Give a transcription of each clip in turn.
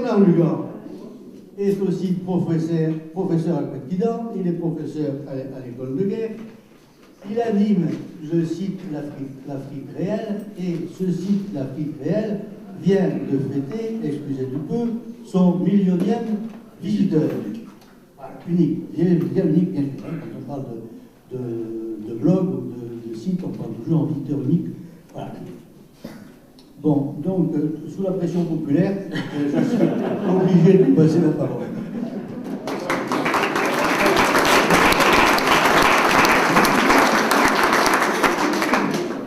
Roland Lugan est aussi professeur à Pétidan, il est professeur à l'école de guerre. Il anime, je cite, l'Afrique réelle, et ce site, l'Afrique réelle, vient de fêter, excusez du peu, son millionième visiteur. Voilà, unique, bien unique, bien sûr. Quand on parle de blog ou de site, on parle toujours en visiteur unique. Voilà. Bon, donc, sous la pression populaire, je suis obligé de lui passer la parole.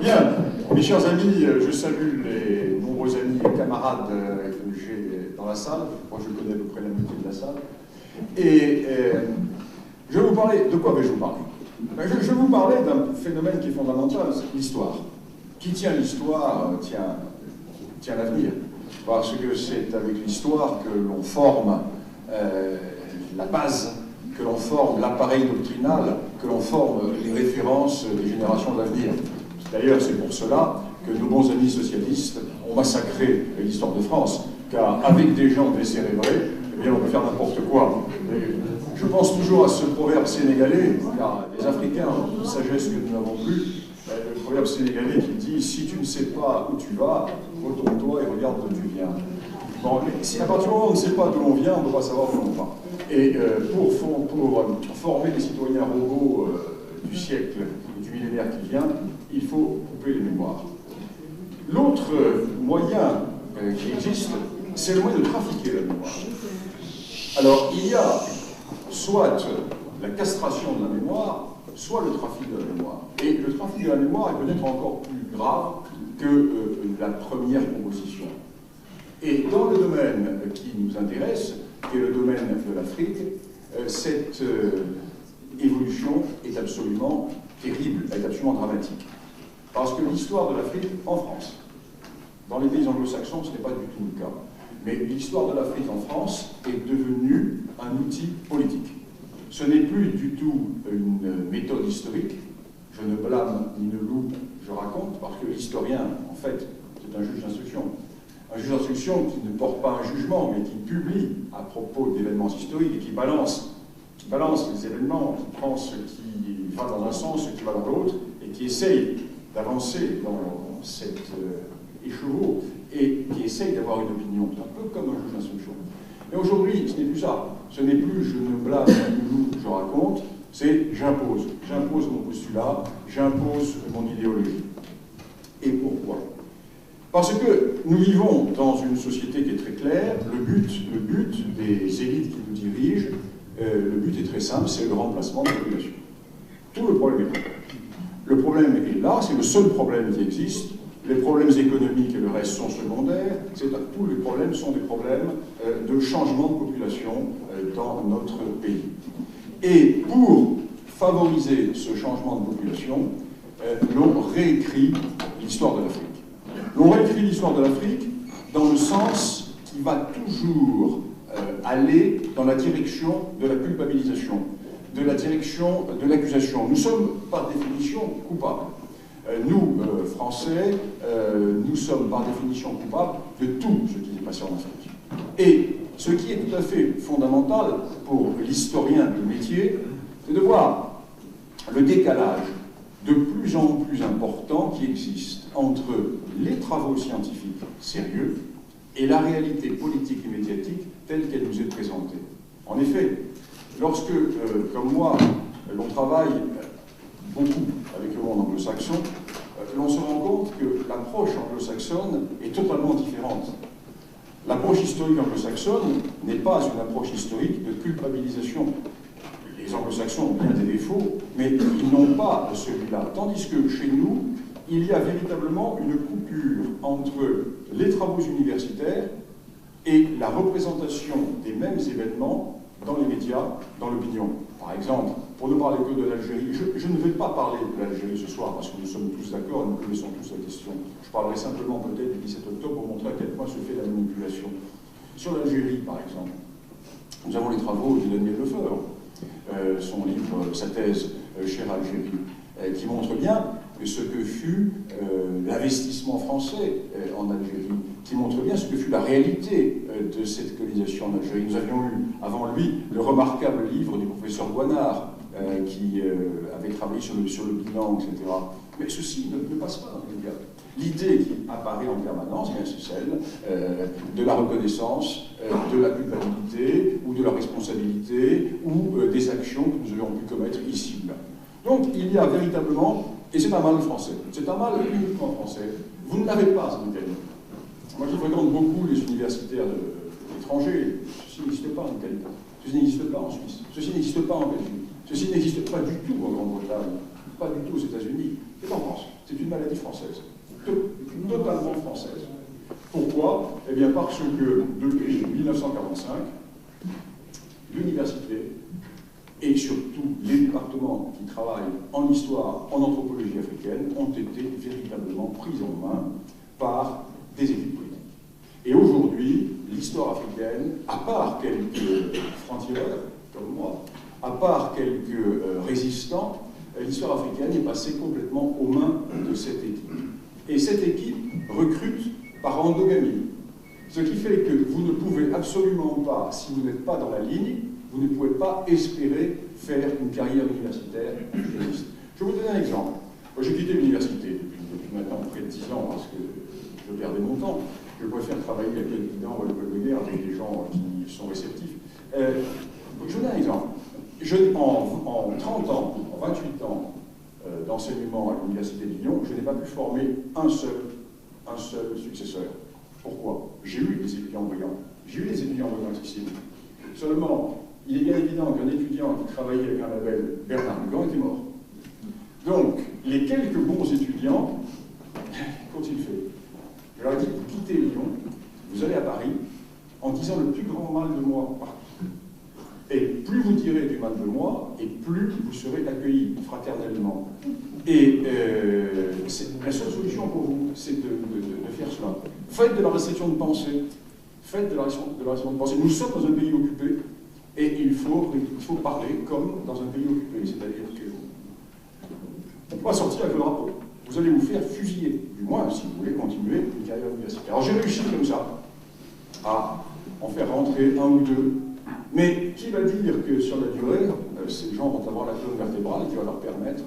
Bien, mes chers amis, je salue les nombreux amis et camarades que j'ai dans la salle. Moi, je connais à peu près la moitié de la salle. Et je vais vous parler, de quoi vais-je vous parler? Je vais vous parler d'un phénomène qui est fondamental, c'est l'histoire. Qui tient l'histoire, tient l'avenir. Parce que c'est avec l'histoire que l'on forme la base, que l'on forme l'appareil doctrinal, que l'on forme les références des générations d'avenir. D'ailleurs, c'est pour cela que nos bons amis socialistes ont massacré l'histoire de France, car avec des gens décérébrés, eh bien, on peut faire n'importe quoi. Et je pense toujours à ce proverbe sénégalais, car les Africains ont une sagesse que nous n'avons plus, le proverbe sénégalais qui dit « Si tu ne sais pas où tu vas, retourne-toi et regarde d'où tu viens ». Bon, si à partir du moment où on ne sait pas d'où l'on vient, on ne peut pas savoir où l'on va. Et pour former les citoyens robots du siècle et du millénaire qui vient, il faut couper les mémoires. L'autre moyen qui existe, c'est le moyen de trafiquer la mémoire. Alors, il y a soit la castration de la mémoire, soit le trafic de la mémoire. Et le trafic de la mémoire est peut-être encore plus grave que la première proposition. Et dans le domaine qui nous intéresse, qui est le domaine de l'Afrique, cette évolution est absolument terrible, elle est absolument dramatique. Parce que l'histoire de l'Afrique en France, dans les pays anglo-saxons, ce n'est pas du tout le cas. Mais l'histoire de l'Afrique en France est devenue un outil politique. Ce n'est plus du tout une méthode historique. Je ne blâme ni ne loue, je raconte, parce que l'historien, en fait, c'est un juge d'instruction. Un juge d'instruction qui ne porte pas un jugement, mais qui publie à propos d'événements historiques et qui balance les événements, qui prend ce qui va dans un sens, ce qui va dans l'autre, et qui essaye d'avancer dans cet écheveau et qui essaye d'avoir une opinion, un peu comme un juge d'instruction. Mais aujourd'hui, ce n'est plus ça. Ce n'est plus je ne blâme ni je raconte, c'est j'impose. J'impose mon postulat, j'impose mon idéologie. Et pourquoi? Parce que nous vivons dans une société qui est très claire, le but des élites qui nous dirigent, le but est très simple, c'est le remplacement de la population. Tout le problème est là. Le problème est là, c'est le seul problème qui existe. Les problèmes économiques et le reste sont secondaires. Tous les problèmes sont des problèmes de changement de population dans notre pays. Et pour favoriser ce changement de population, l'on réécrit l'histoire de l'Afrique. L'on réécrit l'histoire de l'Afrique dans le sens qui va toujours aller dans la direction de la culpabilisation, de la direction de l'accusation. Nous sommes par définition coupables. Nous, Français, nous sommes par définition coupables de tout ce qui s'est passé en Afrique. Et ce qui est tout à fait fondamental pour l'historien de métier, c'est de voir le décalage de plus en plus important qui existe entre les travaux scientifiques sérieux et la réalité politique et médiatique telle qu'elle nous est présentée. En effet, lorsque, comme moi, l'on travaille beaucoup avec le monde anglo-saxon, l'on se rend compte que l'approche anglo-saxonne est totalement différente. L'approche historique anglo-saxonne n'est pas une approche historique de culpabilisation. Les anglo-saxons ont bien des défauts, mais ils n'ont pas celui-là. Tandis que chez nous, il y a véritablement une coupure entre les travaux universitaires et la représentation des mêmes événements dans les médias, dans l'opinion. Par exemple, pour ne parler que de l'Algérie, je ne vais pas parler de l'Algérie ce soir parce que nous sommes tous d'accord et nous connaissons tous la question. Je parlerai simplement peut-être du 17 octobre pour montrer à quel point se fait la manipulation. Sur l'Algérie, par exemple, nous avons les travaux de Daniel Lefebvre, son livre, sa thèse « Chère Algérie », qui montre bien ce que fut l'investissement français en Algérie, qui montre bien ce que fut la réalité de cette colonisation en Algérie. Nous avions eu avant lui le remarquable livre du professeur Guanard, qui avait travaillé sur le bilan, etc. Mais ceci ne passe pas dans les cas. L'idée qui apparaît en permanence, c'est celle de la reconnaissance, de la culpabilité, ou de la responsabilité, ou des actions que nous aurions pu commettre ici ou là. Donc il y a véritablement, et c'est un mal français, c'est un mal uniquement français, vous ne l'avez pas en Italie. Moi qui fréquente beaucoup les universitaires étrangers, ceci n'existe pas en Italie, ceci n'existe pas en Suisse, ceci n'existe pas en Belgique, ceci n'existe pas du tout en Grande-Bretagne, pas du tout aux États-Unis, c'est en France, c'est une maladie française, totalement française. Pourquoi? Eh bien parce que depuis 1945, l'université et surtout les départements qui travaillent en histoire, en anthropologie africaine, ont été véritablement pris en main par des équipes politiques. Et aujourd'hui, l'histoire africaine, à part quelques francs-tireurs comme moi, à part quelques résistants, l'histoire africaine est passée complètement aux mains de cette équipe. Et cette équipe recrute par endogamie. Ce qui fait que vous ne pouvez absolument pas, si vous n'êtes pas dans la ligne, vous ne pouvez pas espérer faire une carrière universitaire. Je vais vous donner un exemple. J'ai quitté l'université depuis maintenant près de 10 ans parce que je perdais mon temps. Je préfère travailler avec les étudiants ou l'école de guerre avec des gens qui sont réceptifs. Je vous donne un exemple. En 30 ans, en 28 ans d'enseignement à l'université de Lyon, je n'ai pas pu former un seul successeur. Pourquoi? J'ai eu des étudiants brillants. J'ai eu des étudiants brillants. Seulement, il est bien évident qu'un étudiant qui travaillait avec un label Bernard Lugan était mort. Donc, les quelques bons étudiants, qu'ont-ils fait? Je leur ai dit, vous quittez Lyon, vous allez à Paris, en disant le plus grand mal de moi partout. Et plus vous direz du mal de moi, et plus vous serez accueillis fraternellement. Et la seule solution pour vous, c'est de faire cela. Faites de la restriction de pensée. Faites de la restriction de pensée. Nous sommes dans un pays occupé, et il faut parler comme dans un pays occupé. C'est-à-dire que on ne peut pas sortir avec le drapeau. Vous allez vous faire fusiller, du moins si vous voulez continuer une carrière universitaire. Alors j'ai réussi comme ça à en faire rentrer un ou deux. Mais qui va dire que sur la durée, ces gens vont avoir la colonne vertébrale qui va leur permettre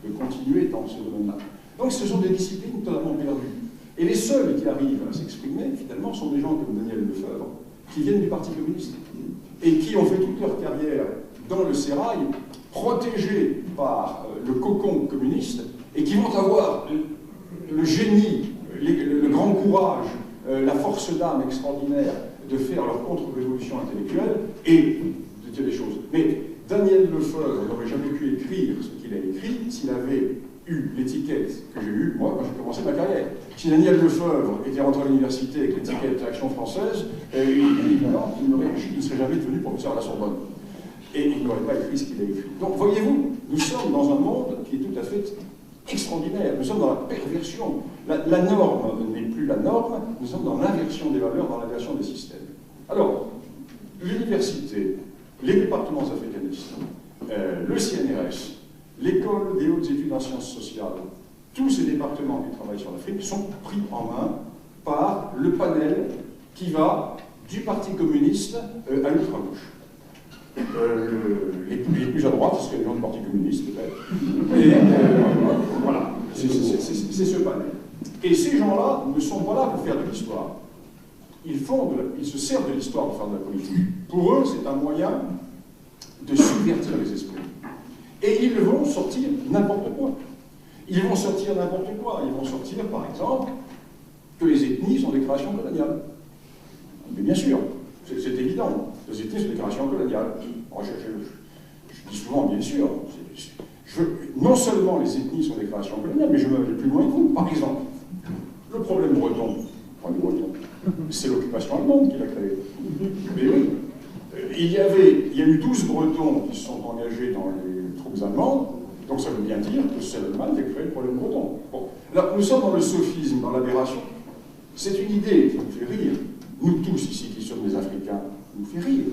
de continuer dans ce domaine-là. Donc ce sont des disciplines totalement perdues. Et les seuls qui arrivent à s'exprimer, finalement, sont des gens comme Daniel Lefebvre, qui viennent du Parti communiste, et qui ont fait toute leur carrière dans le sérail, protégés par le cocon communiste, et qui vont avoir le génie, le grand courage, la force d'âme extraordinaire de faire leur contre-révolution intellectuelle et de dire les choses. Mais Daniel Lefebvre n'aurait jamais pu écrire ce qu'il a écrit s'il avait eu l'étiquette que j'ai eue, moi, quand j'ai commencé ma carrière. Si Daniel Lefebvre était rentré à l'université avec l'étiquette Action française, il ne serait jamais devenu professeur à la Sorbonne. Et il n'aurait pas écrit ce qu'il a écrit. Donc, voyez-vous, nous sommes dans un monde qui est tout à fait extraordinaire. Nous sommes dans la perversion. La norme n'est plus la norme, nous sommes dans l'inversion des valeurs, dans l'inversion des systèmes. Alors, l'université, les départements africanistes, le CNRS, l'école des hautes études en sciences sociales, tous ces départements qui travaillent sur l'Afrique sont pris en main par le panel qui va du Parti communiste à l'ultra-gauche. Les plus à droite, c'est les gens du Parti communiste, peut-être. Et voilà, c'est ce panel. Et ces gens-là ne sont pas là pour faire de l'histoire. Ils se servent de l'histoire pour faire de la politique. Pour eux, c'est un moyen de subvertir les esprits. Et ils vont sortir n'importe quoi. Ils vont sortir n'importe quoi. Ils vont sortir, par exemple, que les ethnies sont des créations coloniales. Mais bien sûr, c'est évident. Les ethnies sont des créations coloniales. Alors, je dis souvent, bien sûr, non seulement les ethnies sont des créations coloniales, mais je vais aller plus loin que vous. Par exemple, le problème breton, c'est l'occupation allemande qui l'a créé. Mais oui, il y a eu 12 Bretons qui se sont engagés dans les troupes allemandes, donc ça veut bien dire que c'est l'Allemagne qui a créé le problème breton. Bon. Alors, nous sommes dans le sophisme, dans l'aberration. C'est une idée qui nous fait rire. Nous tous ici qui sommes des Africains, nous fait rire.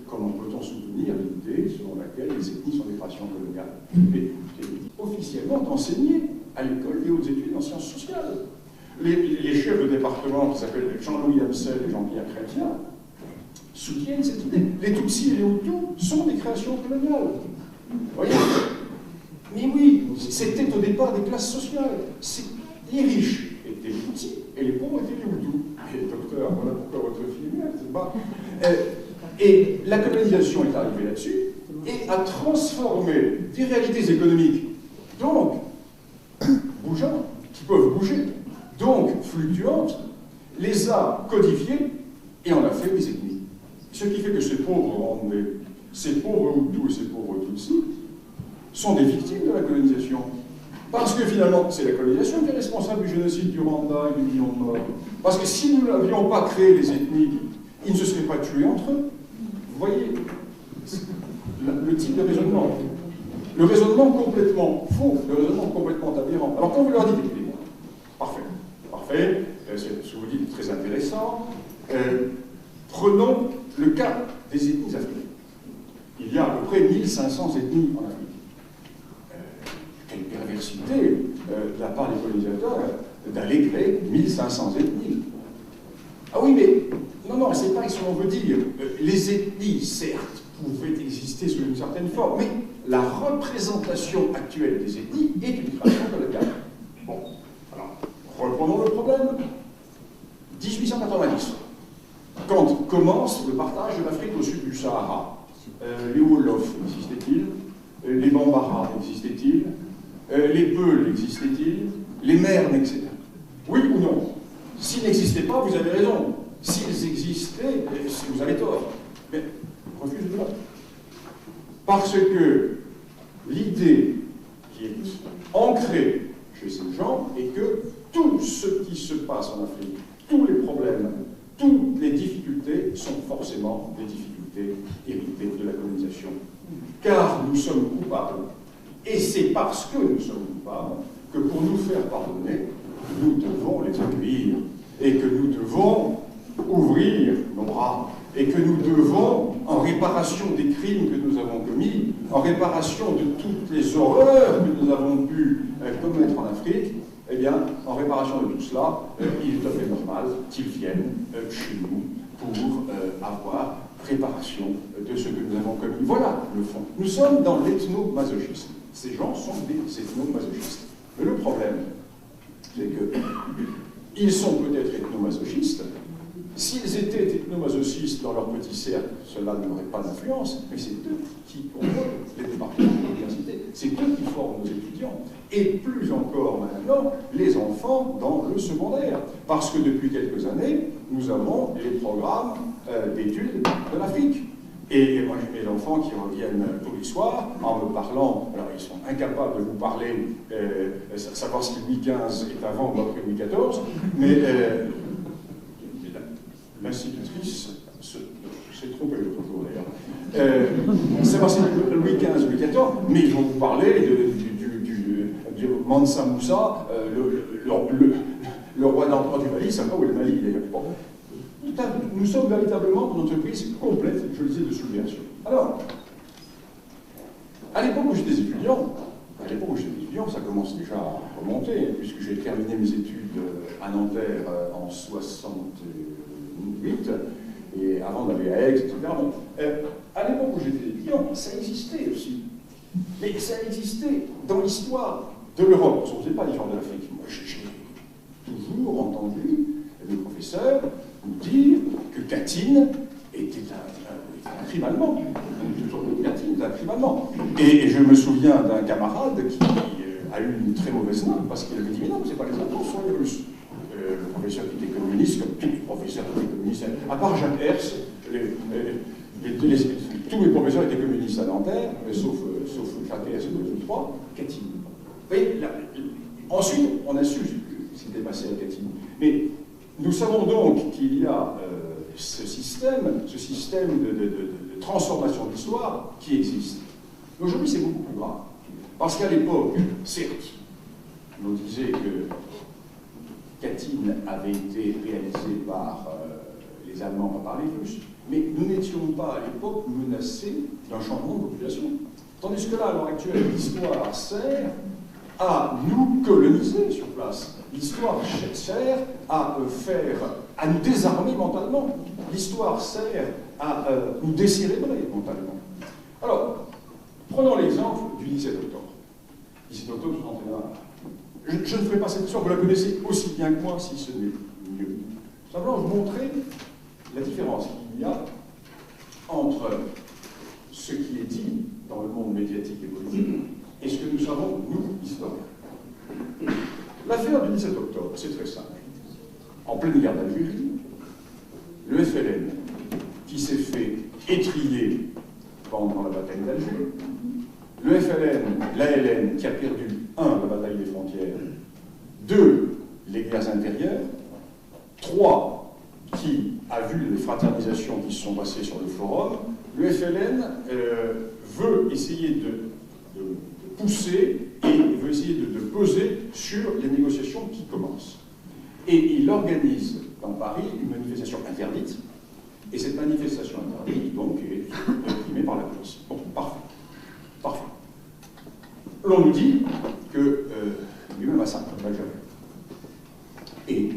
Comment peut-on soutenir l'idée selon laquelle les ethnies sont des créations coloniales? Mais officiellement d'enseigner à l'école des hautes études en sciences sociales. les chefs de département qui s'appellent Jean-Louis Amsel et Jean-Pierre Chrétien soutiennent cette idée. Les Tutsis et les Hutus sont des créations coloniales. Vous voyez? Mais oui, c'était au départ des classes sociales. Les riches étaient les Tutsis et les pauvres étaient les Hutus. Et docteur, voilà pourquoi votre fille est c'est pas. Et la colonisation est arrivée là-dessus et a transformé des réalités économiques, donc bougeantes, qui peuvent bouger, donc fluctuantes, les a codifiées et en a fait des ethnies. Ce qui fait que ces pauvres Hutus et ces pauvres Tutsis sont des victimes de la colonisation. Parce que finalement, c'est la colonisation qui est responsable du génocide du Rwanda et du million de morts. Parce que si nous n'avions pas créé les ethnies, ils ne se seraient pas tués entre eux. Vous voyez le type de raisonnement. Le raisonnement complètement faux, le raisonnement complètement aberrant. Alors quand vous leur dites, écoutez, parfait, ce que vous dites est très intéressant, prenons le cas des ethnies africaines. Il y a à peu près 1500 ethnies en Afrique. Quelle perversité de la part des colonisateurs d'aller créer 1500 ethnies. Ah oui, mais non, c'est pas ce qu'on veut dire. Les ethnies, certes, pouvaient exister sous une certaine forme, mais la représentation actuelle des ethnies est une création coloniale. Bon, alors, reprenons le problème. 1890, quand commence le partage de l'Afrique au sud du Sahara, les Wolofs existaient-ils? Les Bambara existaient-ils? Les Peuls existaient-ils? Les Mernes, etc. Oui ou non? S'ils n'existaient pas, vous avez raison. S'ils existaient, vous avez tort. Mais refusez-le. Parce que l'idée qui est ancrée chez ces gens est que tout ce qui se passe en Afrique, tous les problèmes, toutes les difficultés sont forcément des difficultés héritées de la colonisation. Car nous sommes coupables. Et c'est parce que nous sommes coupables que pour nous faire pardonner, nous devons les accueillir. Et que nous devons ouvrir nos bras. Et que nous devons, en réparation des crimes que nous avons commis, en réparation de toutes les horreurs que nous avons pu commettre en Afrique, eh bien, en réparation de tout cela, il est tout à fait normal qu'ils viennent chez nous pour avoir réparation de ce que nous avons commis. Voilà le fond. Nous sommes dans l'ethnomasochisme. Ces gens sont des ethnomasochistes. Mais le problème, c'est qu'ils sont peut-être ethnomasochistes. S'ils étaient ethnomasochistes dans leur petit cercle, cela n'aurait pas d'influence, mais c'est eux qui contrôlent les départements de l'université. C'est eux qui forment nos étudiants. Et plus encore maintenant, les enfants dans le secondaire. Parce que depuis quelques années, nous avons les programmes d'études de l'Afrique. Et moi, j'ai mes enfants qui reviennent tous les soirs en me parlant. Alors, ils sont incapables de vous parler, savoir si Louis XV est avant ou après Louis XIV, mais l'institutrice s'est trompée l'autre jour d'ailleurs. Savoir si Louis XV ou Louis XIV, mais ils vont vous parler du Mansa Moussa, le roi d'empereur du Mali, il ne savent pas où est le Mali d'ailleurs. Bon. Nous sommes véritablement dans une entreprise complète, je le disais, de subversion. Alors, à l'époque où j'étais étudiant, ça commence déjà à remonter, puisque j'ai terminé mes études à Nanterre en 68, et avant d'aller à Aix, etc. Bon, à l'époque où j'étais étudiant, ça existait aussi. Mais ça existait dans l'histoire de l'Europe. On ne faisait pas l'histoire de l'Afrique. Moi, j'ai toujours entendu mes professeurs nous dire que Katyn était un crime allemand. Katyn était un crime allemand. Et je me souviens d'un camarade qui a eu une très mauvaise note parce qu'il avait dit mais non, c'est pas les Allemands, ce sont les Russes. Le professeur qui était communiste, comme tous les professeurs qui étaient communistes, à part Jacques Herz, tous mes professeurs étaient communistes à Nanterre, sauf Jacques Herz et deux ou trois, Katyn. Vous voyez, ensuite, on a su ce qui était passé à Katyn. Mais nous savons donc qu'il y a ce système de transformation de l'histoire qui existe. Mais aujourd'hui, c'est beaucoup plus grave. Parce qu'à l'époque, certes, on disait que Katyn avait été réalisée par les Allemands, pas par les Russes, mais nous n'étions pas à l'époque menacés d'un changement de population. Tandis que là, à l'heure actuelle, l'histoire sert à nous coloniser sur place. L'histoire sert à nous désarmer mentalement. L'histoire sert à nous décérébrer mentalement. Alors, prenons l'exemple du 17 octobre. 17 octobre 61. Je ne ferai pas cette histoire, vous la connaissez aussi bien que moi, si ce n'est mieux. Simplement, vous montrer la différence qu'il y a entre ce qui est dit dans le monde médiatique et politique et ce que nous savons, nous, historiens. L'affaire du 17 octobre, c'est très simple. En pleine guerre d'Algérie, le FLN, qui s'est fait étriller pendant la bataille d'Alger, le FLN, l'ALN, qui a perdu, 1, la bataille des frontières, 2, les guerres intérieures, 3, qui a vu les fraternisations qui se sont passées sur le forum, le FLN veut essayer de pousser et veut essayer de peser sur les négociations qui commencent. Et il organise dans Paris une manifestation interdite, et cette manifestation interdite, donc, est réprimée par la police. Bon, parfait. Parfait. L'on nous dit que il y a eu un massacre d'Algérie. Et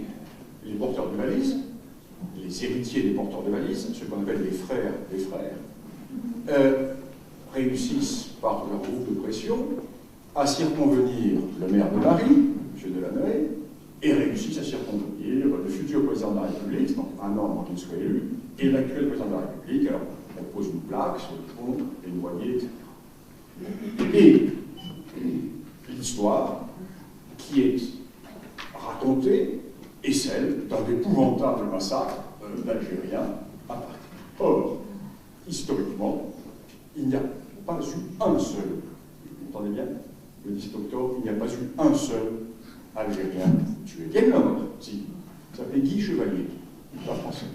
les porteurs de valises, les héritiers des porteurs de valises, ceux qu'on appelle les frères des frères, réussissent par leur groupe de pression à circonvenir le maire de Paris, M. Delanoë, et réussissent à circonvenir le futur président de la République, donc un an avant qu'il soit élu, et l'actuel président de la République. Alors, on pose une plaque sur le pont, les noyers, etc. Et l'histoire qui est racontée est celle d'un épouvantable massacre d'Algériens à Paris. Or, historiquement, il n'y a pas eu un seul, vous entendez bien, le 17 octobre, il n'y a pas eu un seul Algérien tué. Il y a eu un autre, si, il s'appelait Guy Chevalier, pas français,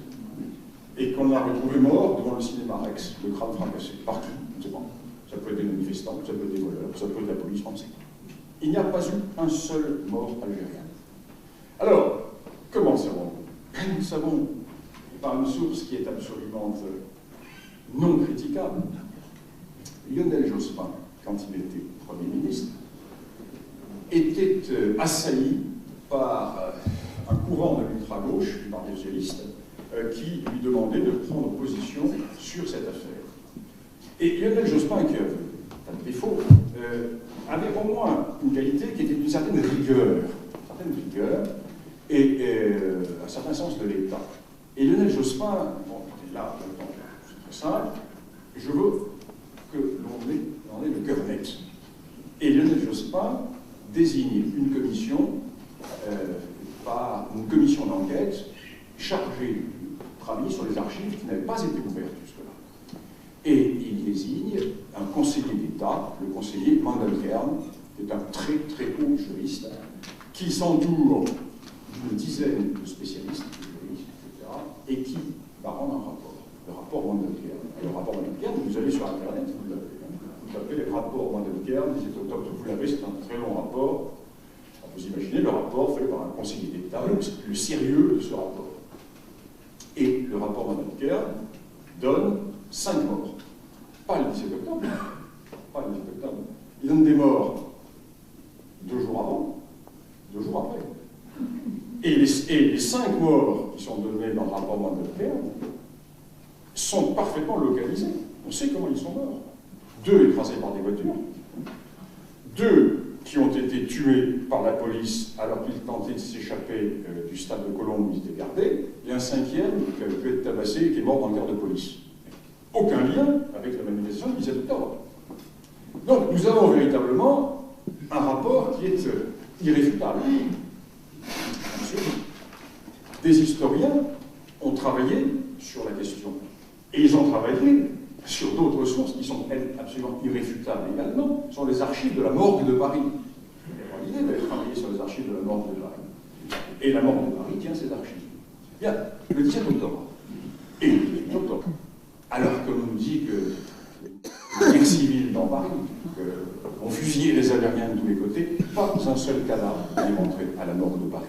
et qu'on a retrouvé mort devant le cinéma Rex, le crâne fracassé, partout, on ne sait pas. Ça peut être des manifestants, ça peut être des voleurs, ça peut être la police, on ne sait pas. Il n'y a pas eu un seul mort algérien. Alors, comment savons-nous? Nous savons par une source qui est absolument non critiquable. Lionel Jospin, quand il était Premier ministre, était assailli par un courant de l'ultra-gauche, du Parti socialiste, qui lui demandait de prendre position sur cette affaire. Et Lionel Jospin, qui avait un défaut, avait au moins une qualité qui était d'une certaine rigueur, et un certain sens de l'État. Et Lionel Jospin, bon, là, c'est très simple, je veux que l'on ait le cœur net. Et Lionel Jospin désigne une commission, une commission d'enquête chargée de travailler sur les archives qui n'avaient pas été ouvertes jusque-là. Et il désigne un conseiller d'État, le conseiller Mandelkern, qui est un très très haut juriste, qui s'entoure d'une dizaine de spécialistes, de juristes, etc., et qui va rendre un rapport, le rapport Mandelkern. Et le rapport Mandelkern, vous allez sur Internet, vous l'avez, vous tapez les rapports Mandelkern, 17 octobre, vous l'avez, c'est un très long rapport. Vous imaginez le rapport fait par un conseiller d'État, le sérieux de ce rapport. Et le rapport Mandelkern donne 5 morts. Pas le 17 octobre, pas le 17 octobre. Il donne des morts 2 jours avant, 2 jours après. Et les 5 morts qui sont donnés dans le rapport Mandelkern sont parfaitement localisés. On sait comment ils sont morts. 2 écrasés par des voitures, 2 qui ont été tués par la police alors qu'ils tentaient de s'échapper du stade de Colombes où ils étaient gardés, et un 5e qui a pu être tabassé et qui est mort dans le garde de police. Aucun lien avec la manifestation du 17 octobre. Donc nous avons véritablement un rapport qui est irréfutable. Des historiens ont travaillé sur la question. Et ils ont travaillé sur d'autres sources qui sont, elles, absolument irréfutables également, sont les archives de la morgue de Paris. Vous avez l'idée d'aller travailler sur les archives de la morgue de Paris. Et la morgue de Paris tient ces archives. Bien, le 17 octobre. Et le 18 octobre. Alors qu'on nous dit que les guerres civiles dans Paris, qu'on fusillait les Algériens de tous les côtés, pas un seul cadavre n'est montré à la morgue de Paris.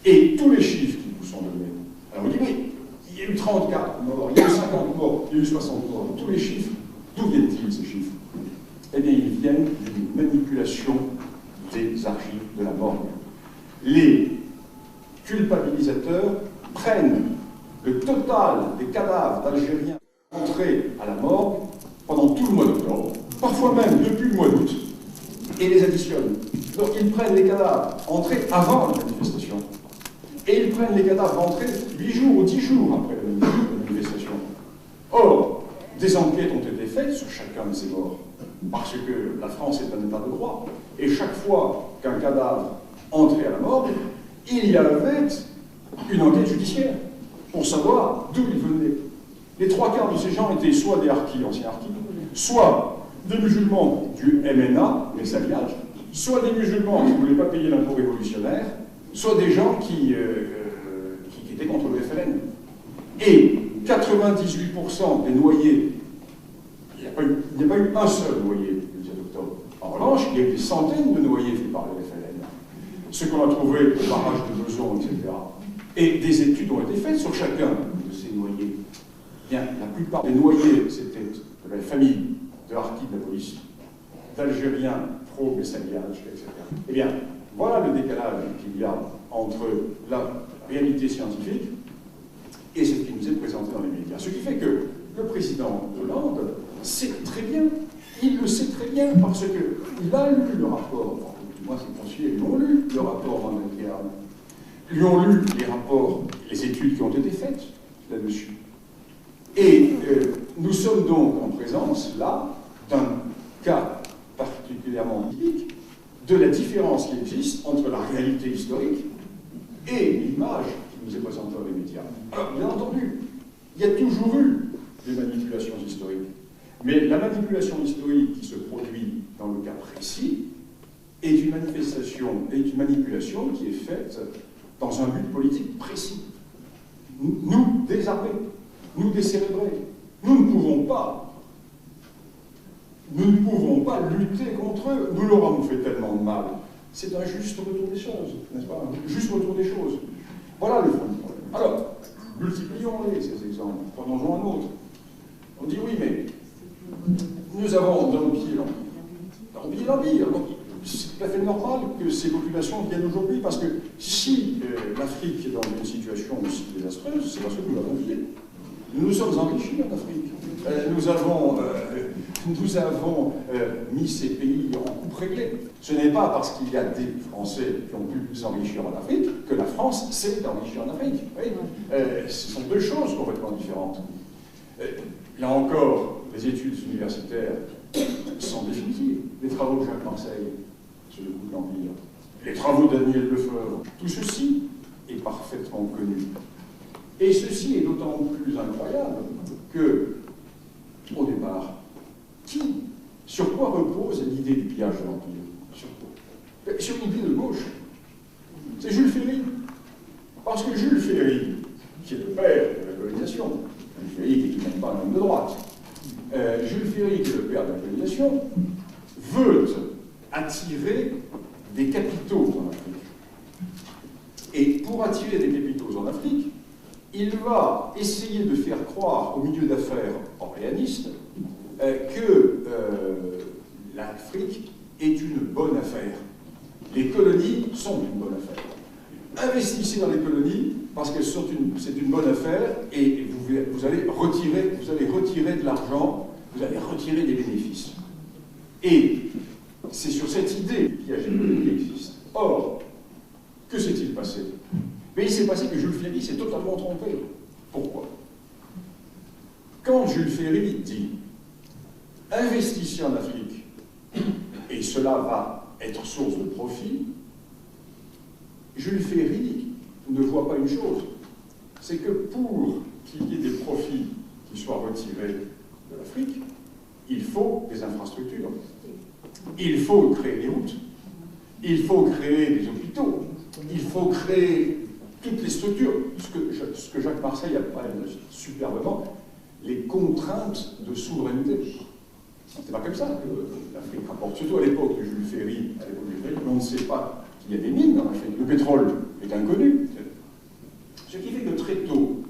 Et tous les chiffres qui vous sont donnés, alors on dit oui, il y a eu 34 morts, il y a eu 50 morts, il y a eu 60 morts, tous les chiffres, d'où viennent-ils ces chiffres? Eh bien, ils viennent d'une manipulation des archives de la morgue. Les culpabilisateurs prennent le total des cadavres d'Algériens entrés à la morgue pendant tout le mois d'octobre, parfois même depuis le mois d'août, et les additionnent. Donc ils prennent les cadavres entrés avant la manifestation, et ils prennent les cadavres entrés 8 jours ou 10 jours après la manifestation. Or, des enquêtes ont été faites sur chacun de ces morts, parce que la France est un état de droit, et chaque fois qu'un cadavre entrait à la morgue, il y avait une enquête judiciaire pour savoir d'où il venait. Les 3/4 de ces gens étaient soit des harkis, anciens harkis, soit des musulmans du MNA, les saliages, soit des musulmans qui ne voulaient pas payer l'impôt révolutionnaire, soit des gens qui étaient contre le FLN. Et 98% des noyés, il n'y a pas eu un seul noyé le 10 octobre. En revanche, il y a eu des centaines de noyés faits par le FLN. Ce qu'on a trouvé au barrage de Besançon, etc. Et des études ont été faites sur chacun de ces noyés. Bien, la plupart des noyés, c'était de la famille de harkis de la police, d'Algériens pro-messaliage, etc. Eh bien, voilà le décalage qu'il y a entre la réalité scientifique et ce qui nous est présenté dans les médias. Ce qui fait que le président Hollande sait très bien, il le sait très bien, parce qu'il a lu le rapport, enfin, moi ses conseillers l'ont lu, le rapport Van der Kern, ils ont lu les rapports, les études qui ont été faites là-dessus. Et nous sommes donc en présence, là, d'un cas particulièrement typique de la différence qui existe entre la réalité historique et l'image qui nous est présentée dans les médias. Alors, bien entendu, il y a toujours eu des manipulations historiques. Mais la manipulation historique qui se produit dans le cas précis est une manipulation qui est faite dans un but politique précis. Nous désarmer, nous décérébrer. Nous ne pouvons pas lutter contre eux. Nous leur avons fait tellement de mal. C'est un juste retour des choses, n'est-ce pas? Un juste retour des choses. Voilà le fond du problème. Alors, multiplions-les, ces exemples. Prenons-en un autre. On dit oui, mais nous avons dans nos pieds l'Empire. C'est tout à fait normal que ces populations viennent aujourd'hui, parce que si l'Afrique est dans une situation aussi désastreuse, c'est parce que nous l'avons fait. Nous nous sommes enrichis en Afrique. Nous avons mis ces pays en coupe réglée. Ce n'est pas parce qu'il y a des Français qui ont pu s'enrichir en Afrique que la France s'est enrichie en Afrique. Oui. Ce sont deux choses complètement différentes. Là encore, les études universitaires sont définitives. Les travaux de Jacques Marseille sur le coup de l'Empire, les travaux de Daniel Lefebvre, tout ceci est parfaitement connu. Et ceci est d'autant plus incroyable que, au départ, sur quoi repose l'idée du pillage de l'Empire? Sur une idée de gauche. C'est Jules Ferry. Parce que Jules Ferry, qui est le père de la colonisation, Jules Ferry qui n'est même pas un homme de droite, Jules Ferry, qui est le père de la colonisation, veut attirer des capitaux en Afrique. Et pour attirer des capitaux en Afrique, il va essayer de faire croire au milieu d'affaires orléaniste que l'Afrique est une bonne affaire. Les colonies sont une bonne affaire. Investissez dans les colonies parce que c'est une bonne affaire et vous allez retirer de l'argent, vous allez retirer des bénéfices. Et c'est sur cette idée qu'il y a généalogie qui existe. Or, que s'est-il passé? Mais il s'est passé que Jules Ferry s'est totalement trompé. Pourquoi? Quand Jules Ferry dit « investissez en Afrique et cela va être source de profit », Jules Ferry ne voit pas une chose, c'est que pour qu'il y ait des profits qui soient retirés de l'Afrique, il faut des infrastructures, il faut créer des routes, il faut créer des hôpitaux, il faut créer toutes les structures, ce que Jacques Marseille appelle superbement les contraintes de souveraineté. C'est pas comme ça que l'Afrique rapporte, surtout à l'époque de Jules Ferry, on ne sait pas qu'il y a des mines en Afrique, le pétrole est inconnu. Ce qui fait que très tôt,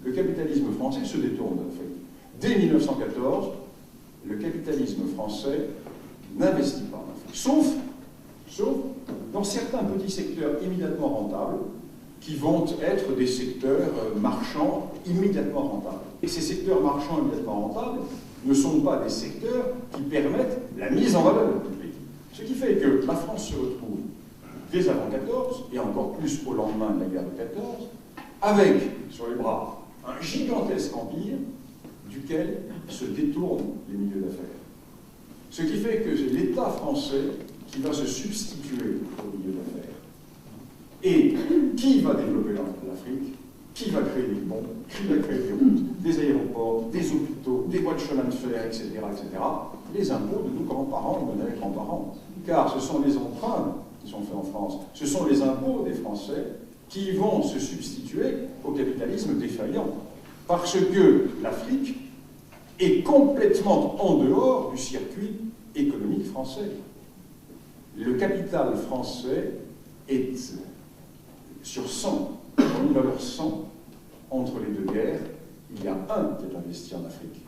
le capitalisme français se détourne de l'Afrique. Dès 1914, le capitalisme français n'investit pas en Afrique, dans certains petits secteurs immédiatement rentables, qui vont être des secteurs marchands immédiatement rentables. Et ces secteurs marchands immédiatement rentables ne sont pas des secteurs qui permettent la mise en valeur du pays. Ce qui fait que la France se retrouve, dès avant 14, et encore plus au lendemain de la guerre de 14, avec sur les bras un gigantesque empire duquel se détournent les milieux d'affaires. Ce qui fait que c'est l'État français qui va se substituer aux milieux d'affaires. Et qui va développer l'Afrique? Qui va créer des ponts? Qui va créer des routes, des aéroports, des hôpitaux, des voies de chemin de fer, etc., etc. Les impôts de nos grands-parents et de nos grands-parents. Car ce sont les emprunts qui sont faits en France, ce sont les impôts des Français qui vont se substituer au capitalisme défaillant. Parce que l'Afrique est complètement en dehors du circuit économique français. Le capital français est sur 100, dans une valeur 100, entre les deux guerres, il y a un qui est investi en Afrique.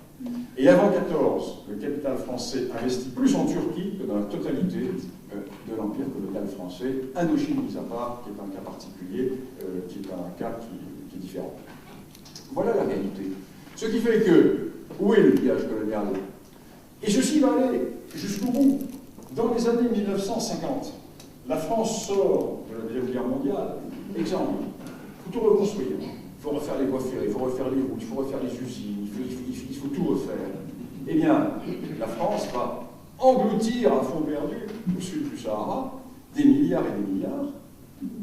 Et avant 14, le capital français investit plus en Turquie que dans la totalité de l'empire colonial français, Indochine mis à part, qui est un cas particulier, qui est un cas qui est différent. Voilà la réalité. Ce qui fait que, où est le pillage colonial? Et ceci va aller jusqu'au bout. Dans les années 1950, la France sort de la Deuxième Guerre mondiale. Exemple, il faut tout reconstruire. Il faut refaire les voies ferrées, il faut refaire les routes, il faut refaire les usines, il faut tout refaire. Eh bien, la France va engloutir à fond perdu, au sud du Sahara, des milliards et des milliards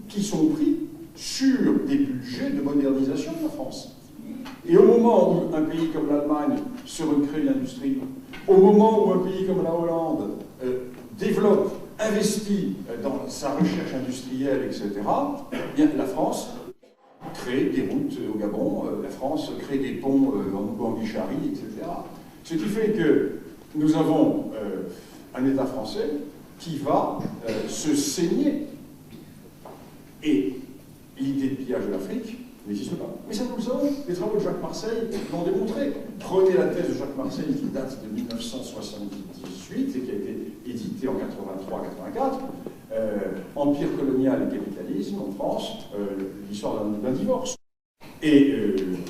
qui sont pris sur des budgets de modernisation de la France. Et au moment où un pays comme l'Allemagne se recrée l'industrie, au moment où un pays comme la Hollande développe, investit dans sa recherche industrielle, etc., eh bien, la France crée des routes au Gabon, la France crée des ponts en Ouganda-Bichari, etc. Ce qui fait que nous avons un État français qui va se saigner. Et l'idée de pillage de l'Afrique n'existe pas. Mais ça, nous le savons, les travaux de Jacques Marseille l'ont démontré. Prenez la thèse de Jacques Marseille qui date de 1978 et qui a été éditée en 83-84, Empire colonial et capitalisme en France, l'histoire d'un divorce. Et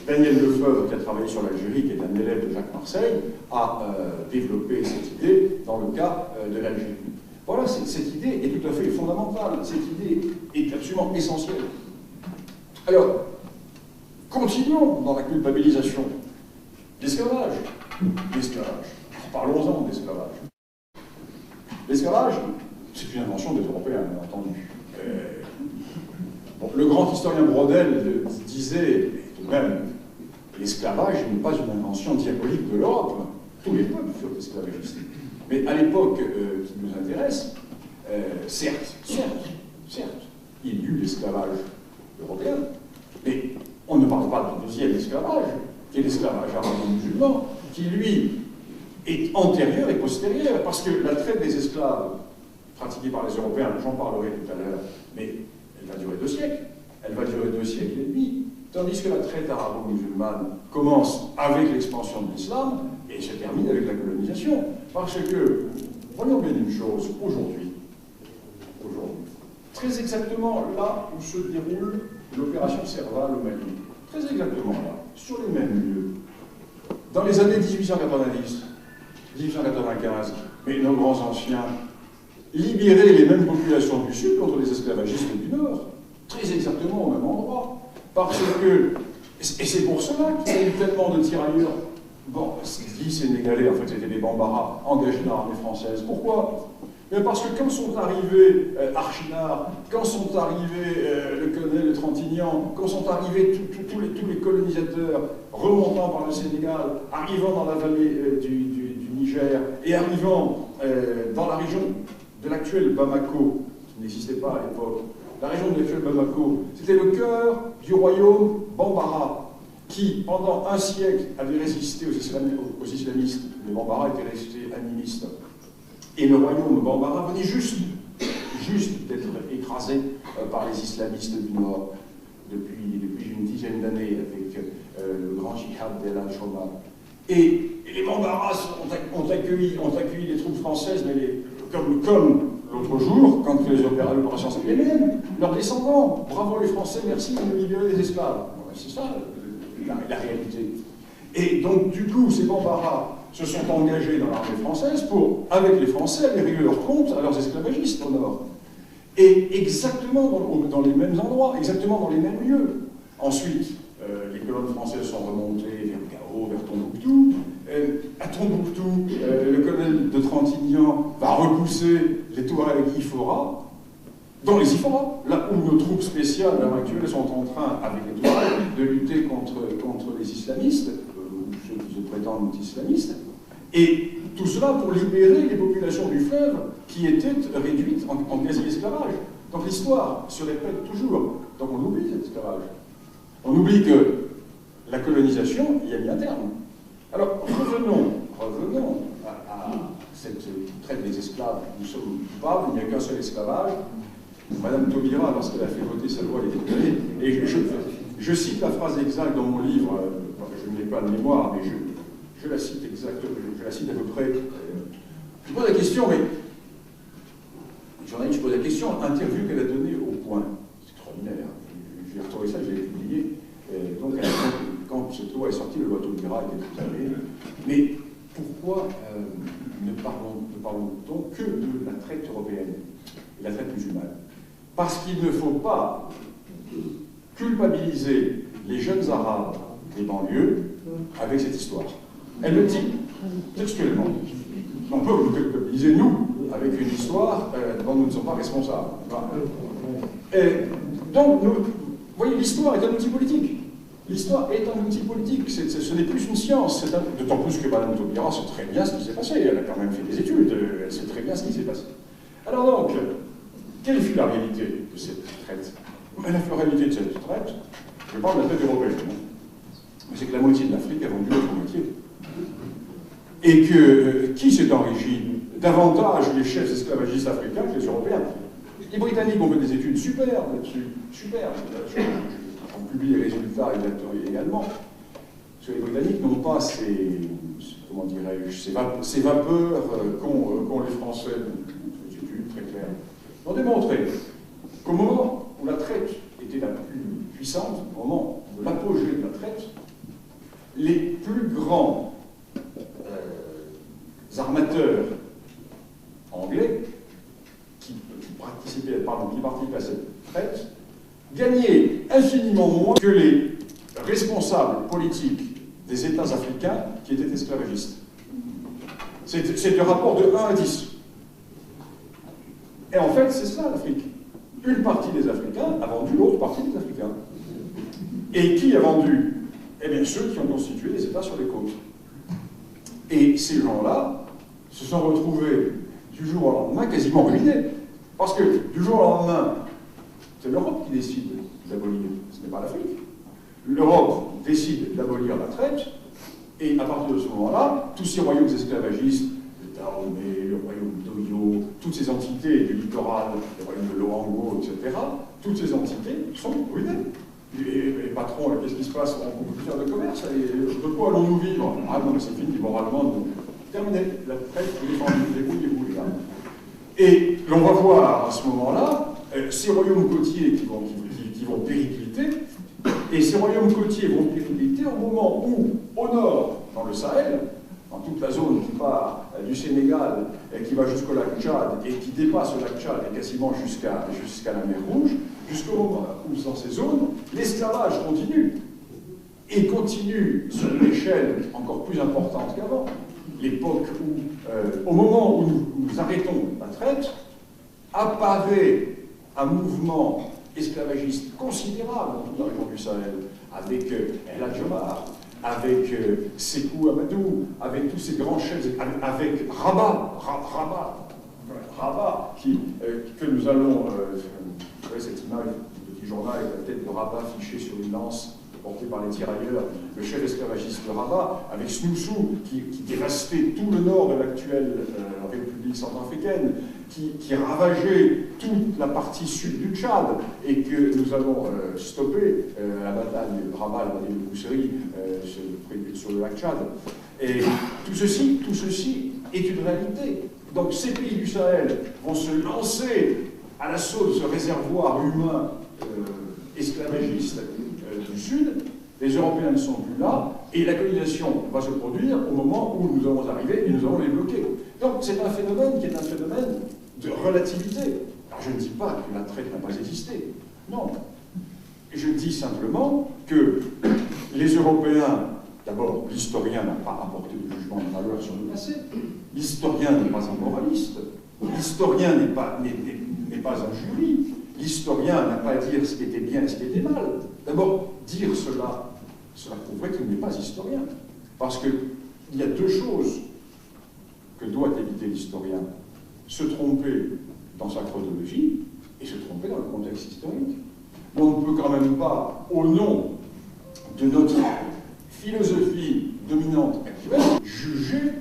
Daniel Lefebvre, qui a travaillé sur l'Algérie, qui est un élève de Jacques Marseille, a développé cette idée dans le cas de l'Algérie. Voilà, cette idée est tout à fait fondamentale, cette idée est absolument essentielle. Alors, continuons dans la culpabilisation. L'esclavage. L'esclavage. Parlons-en d'esclavage. L'esclavage, c'est une invention des Européens, bien entendu. Bon, le grand historien Brodel disait, tout de même, l'esclavage n'est pas une invention diabolique de l'Europe. Tous les peuples furent esclavagistes. Mais à l'époque qui nous intéresse, certes, il y eut l'esclavage européen, mais on ne parle pas du deuxième esclavage, qui est l'esclavage arabo-musulman, qui lui est antérieur et postérieur, parce que la traite des esclaves pratiquée par les Européens, j'en parlerai tout à l'heure, mais elle va durer 2 siècles, elle va durer 2 siècles et demi, tandis que la traite arabo-musulmane commence avec l'expansion de l'islam et se termine avec la colonisation. Parce que, voyons bien une chose, aujourd'hui, très exactement là où se déroule l'opération Serval au Mali, très exactement là, sur les mêmes lieux, dans les années 1890, 1895, mais nos grands anciens libéraient les mêmes populations du Sud contre les esclavagistes du Nord, très exactement au même endroit. Parce que, et c'est pour cela qu'il y a eu tellement de tirailleurs, bon, c'est dit sénégalais, en fait c'était des Bambara engagés dans l'armée française. Pourquoi? Mais parce que quand sont arrivés Archinard, quand sont arrivés le colonel de Trintignant, quand sont arrivés tous les colonisateurs remontant par le Sénégal, arrivant dans la vallée du Niger et arrivant dans la région de l'actuel Bamako, qui n'existait pas à l'époque, la région de l'actuel Bamako, c'était le cœur du royaume Bambara, qui, pendant un siècle, avait résisté aux islamistes. Les Bambara étaient restés animistes. Et le royaume Bambara venait juste d'être écrasé par les islamistes du Nord depuis une dizaine d'années avec le grand djihad d'El Al-Shoma. Et les Bambaras ont accueilli les troupes françaises, mais comme l'autre jour, quand les opérations s'appelaient les mêmes, leurs descendants, bravo les Français, merci de libérer les esclaves. C'est ça la réalité. Et donc, du coup, ces Bambara se sont engagés dans l'armée française pour, avec les Français, aller régler leur compte à leurs esclavagistes au nord. Et exactement dans les mêmes endroits, exactement dans les mêmes lieux. Ensuite, les colonnes françaises sont remontées vers Gao, vers Tombouctou. À Tombouctou, le colonel de Trintignant va repousser les Touaregs Ifora, dans les Ifora, là où nos troupes spéciales à l'heure actuelle sont en train, avec les Touaregs, de lutter contre les islamistes, ou ceux qui se prétendent islamistes. Et tout cela pour libérer les populations du fleuve qui étaient réduites en quasi-esclavage. Donc l'histoire se répète toujours. Donc on oublie cet esclavage. On oublie que la colonisation y a mis un terme. Alors revenons à cette traite des esclaves. Nous sommes coupables, il n'y a qu'un seul esclavage. Madame Taubira, lorsqu'elle a fait voter sa loi, elle était condamnée. Et je cite la phrase exacte dans mon livre, je ne l'ai pas de mémoire, mais je la cite exactement, je la cite à peu près. Je pose la question, mais le journaliste pose la question, interview qu'elle a donnée au Point. C'est extraordinaire. J'ai retrouvé ça, je l'ai publié. Donc, quand cette loi est sortie, le loi Taubira était tout à l'heure. Mais pourquoi ne parlons-nous que de la traite européenne et la traite musulmane? Parce qu'il ne faut pas culpabiliser les jeunes Arabes des banlieues avec cette histoire. Elle le dit textuellement. On peut nous culpabiliser, nous, avec une histoire dont nous ne sommes pas responsables. Et donc, vous voyez, l'histoire est un outil politique. L'histoire est un outil politique. Ce n'est plus une science. D'autant plus que Mme Taubira sait très bien ce qui s'est passé. Elle a quand même fait des études. Elle sait très bien ce qui s'est passé. Alors donc, quelle fut la réalité de cette traite? Mais la réalité de cette traite, je parle de la traite européenne, c'est que la moitié de l'Afrique a vendu l'autre moitié. Et que qui s'est enrichi davantage les chefs esclavagistes africains que les Européens? Les Britanniques ont fait des études superbes là-dessus, superbes. On publie les résultats également. Parce que les Britanniques n'ont pas comment dirais-je, ces vapeurs qu'ont les Français. Des études très claires. Ils ont démontré qu'au moment où la traite était la plus puissante, au moment de l'apogée de la traite, les plus grands armateurs anglais qui participaient à cette traite gagnaient infiniment moins que les responsables politiques des États africains qui étaient esclavagistes. C'est le rapport de 1 à 10. Et en fait, c'est ça l'Afrique. Une partie des Africains a vendu l'autre partie des Africains. Et qui a vendu? Eh bien, ceux qui ont constitué les États sur les côtes. Et ces gens-là se sont retrouvés du jour au lendemain quasiment ruinés. Parce que du jour au lendemain, c'est l'Europe qui décide d'abolir, ce n'est pas l'Afrique. L'Europe décide d'abolir la traite, et à partir de ce moment-là, tous ces royaumes esclavagistes, le Dahomey, le royaume d'Oyo, toutes ces entités du littoral, le royaume de Loango, etc., toutes ces entités sont ruinées. Les patrons, qu'est-ce qui se passe? On peut plus faire de commerce. De quoi allons-nous vivre? Ah non, mais c'est fini, moralement, non. Terminé. La traite, débrouillez-vous, les gars. Et l'on va voir à ce moment-là ces royaumes côtiers qui vont péricliter. Et ces royaumes côtiers vont péricliter au moment où, au nord, dans le Sahel, dans toute la zone qui part du Sénégal, qui va jusqu'au lac Tchad, et qui dépasse le lac Tchad et quasiment jusqu'à la mer Rouge, jusqu'au moment où, dans ces zones, l'esclavage continue. Et continue sur une échelle encore plus importante qu'avant. L'époque où, au moment où nous arrêtons la traite, apparaît un mouvement esclavagiste considérable dans toute la région du Sahel, avec El Hadj Omar, avec Sékou Amadou, avec tous ces grands chefs, avec Rabat, que nous allons, vous voyez cette image du petit journal avec la tête de Rabat fichée sur une lance porté par les tirailleurs, le chef esclavagiste de Rabat, avec Snoussou, qui dévastait tout le nord de l'actuelle République centrafricaine, qui ravageait toute la partie sud du Tchad, et que nous allons stopper la bataille de Rabat, la bataille de Koussery, sur le lac Tchad. Et tout ceci est une réalité. Donc ces pays du Sahel vont se lancer à l'assaut de ce réservoir humain esclavagiste du Sud. Les Européens ne sont plus là, et la colonisation va se produire au moment où nous allons arriver et nous allons les bloquer. Donc c'est un phénomène qui est un phénomène de relativité. Alors je ne dis pas que la traite n'a pas existé, non. Je dis simplement que les Européens, d'abord, l'historien n'a pas apporté de jugement de valeur sur le passé, l'historien n'est pas un moraliste, l'historien n'est pas un jury, l'historien n'a pas à dire ce qui était bien et ce qui était mal. D'abord, dire cela prouverait qu'il n'est pas historien. Parce qu'il y a deux choses que doit éviter l'historien. Se tromper dans sa chronologie et se tromper dans le contexte historique. On ne peut quand même pas, au nom de notre philosophie dominante actuelle, juger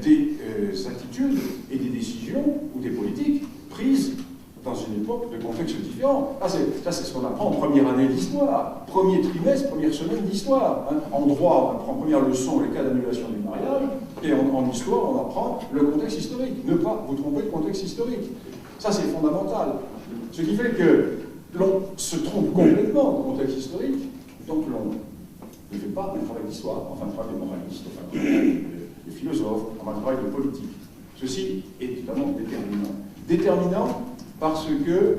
des attitudes et des décisions ou des politiques prises dans une époque de contexte différent. Ça, c'est ce qu'on apprend en première année d'histoire, premier trimestre, première semaine d'histoire. Hein. En droit, on apprend en première leçon les cas d'annulation du mariage, et en histoire, on apprend le contexte historique. Ne pas vous tromper de contexte historique. Ça, c'est fondamental. Ce qui fait que l'on se trompe complètement du contexte historique, donc l'on ne fait pas un travail d'histoire, enfin un travail de moraliste, enfin un travail de philosophe, enfin un travail de politique. Ceci est évidemment déterminant. Déterminant parce que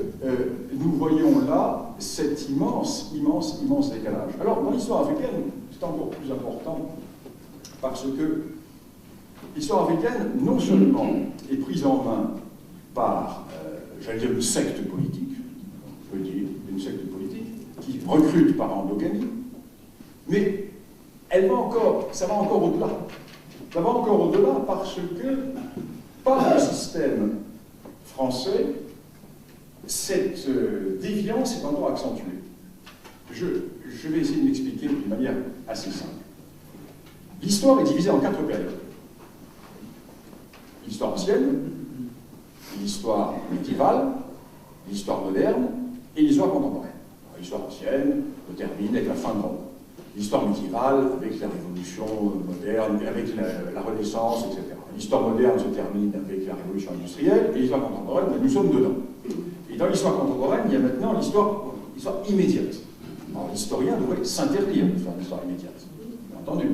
nous voyons là cet immense décalage. Alors, dans l'histoire africaine, c'est encore plus important parce que l'histoire africaine, non seulement est prise en main par, j'allais dire, une secte politique, on peut dire, une secte politique, qui recrute par endogamie, mais ça va encore au-delà. Ça va encore au-delà parce que, par le système français, cette déviance est encore accentuée. Je vais essayer de m'expliquer d'une manière assez simple. L'histoire est divisée en 4 périodes. L'histoire ancienne, l'histoire médiévale, l'histoire moderne et l'histoire contemporaine. L'histoire ancienne se termine avec la fin de Rome. L'histoire médiévale avec la révolution moderne, avec la Renaissance, etc. L'histoire moderne se termine avec la révolution industrielle et l'histoire contemporaine, nous sommes dedans. Et dans l'histoire contemporaine, il y a maintenant l'histoire immédiate. Alors l'historien devrait s'interdire de faire l'histoire immédiate, bien entendu.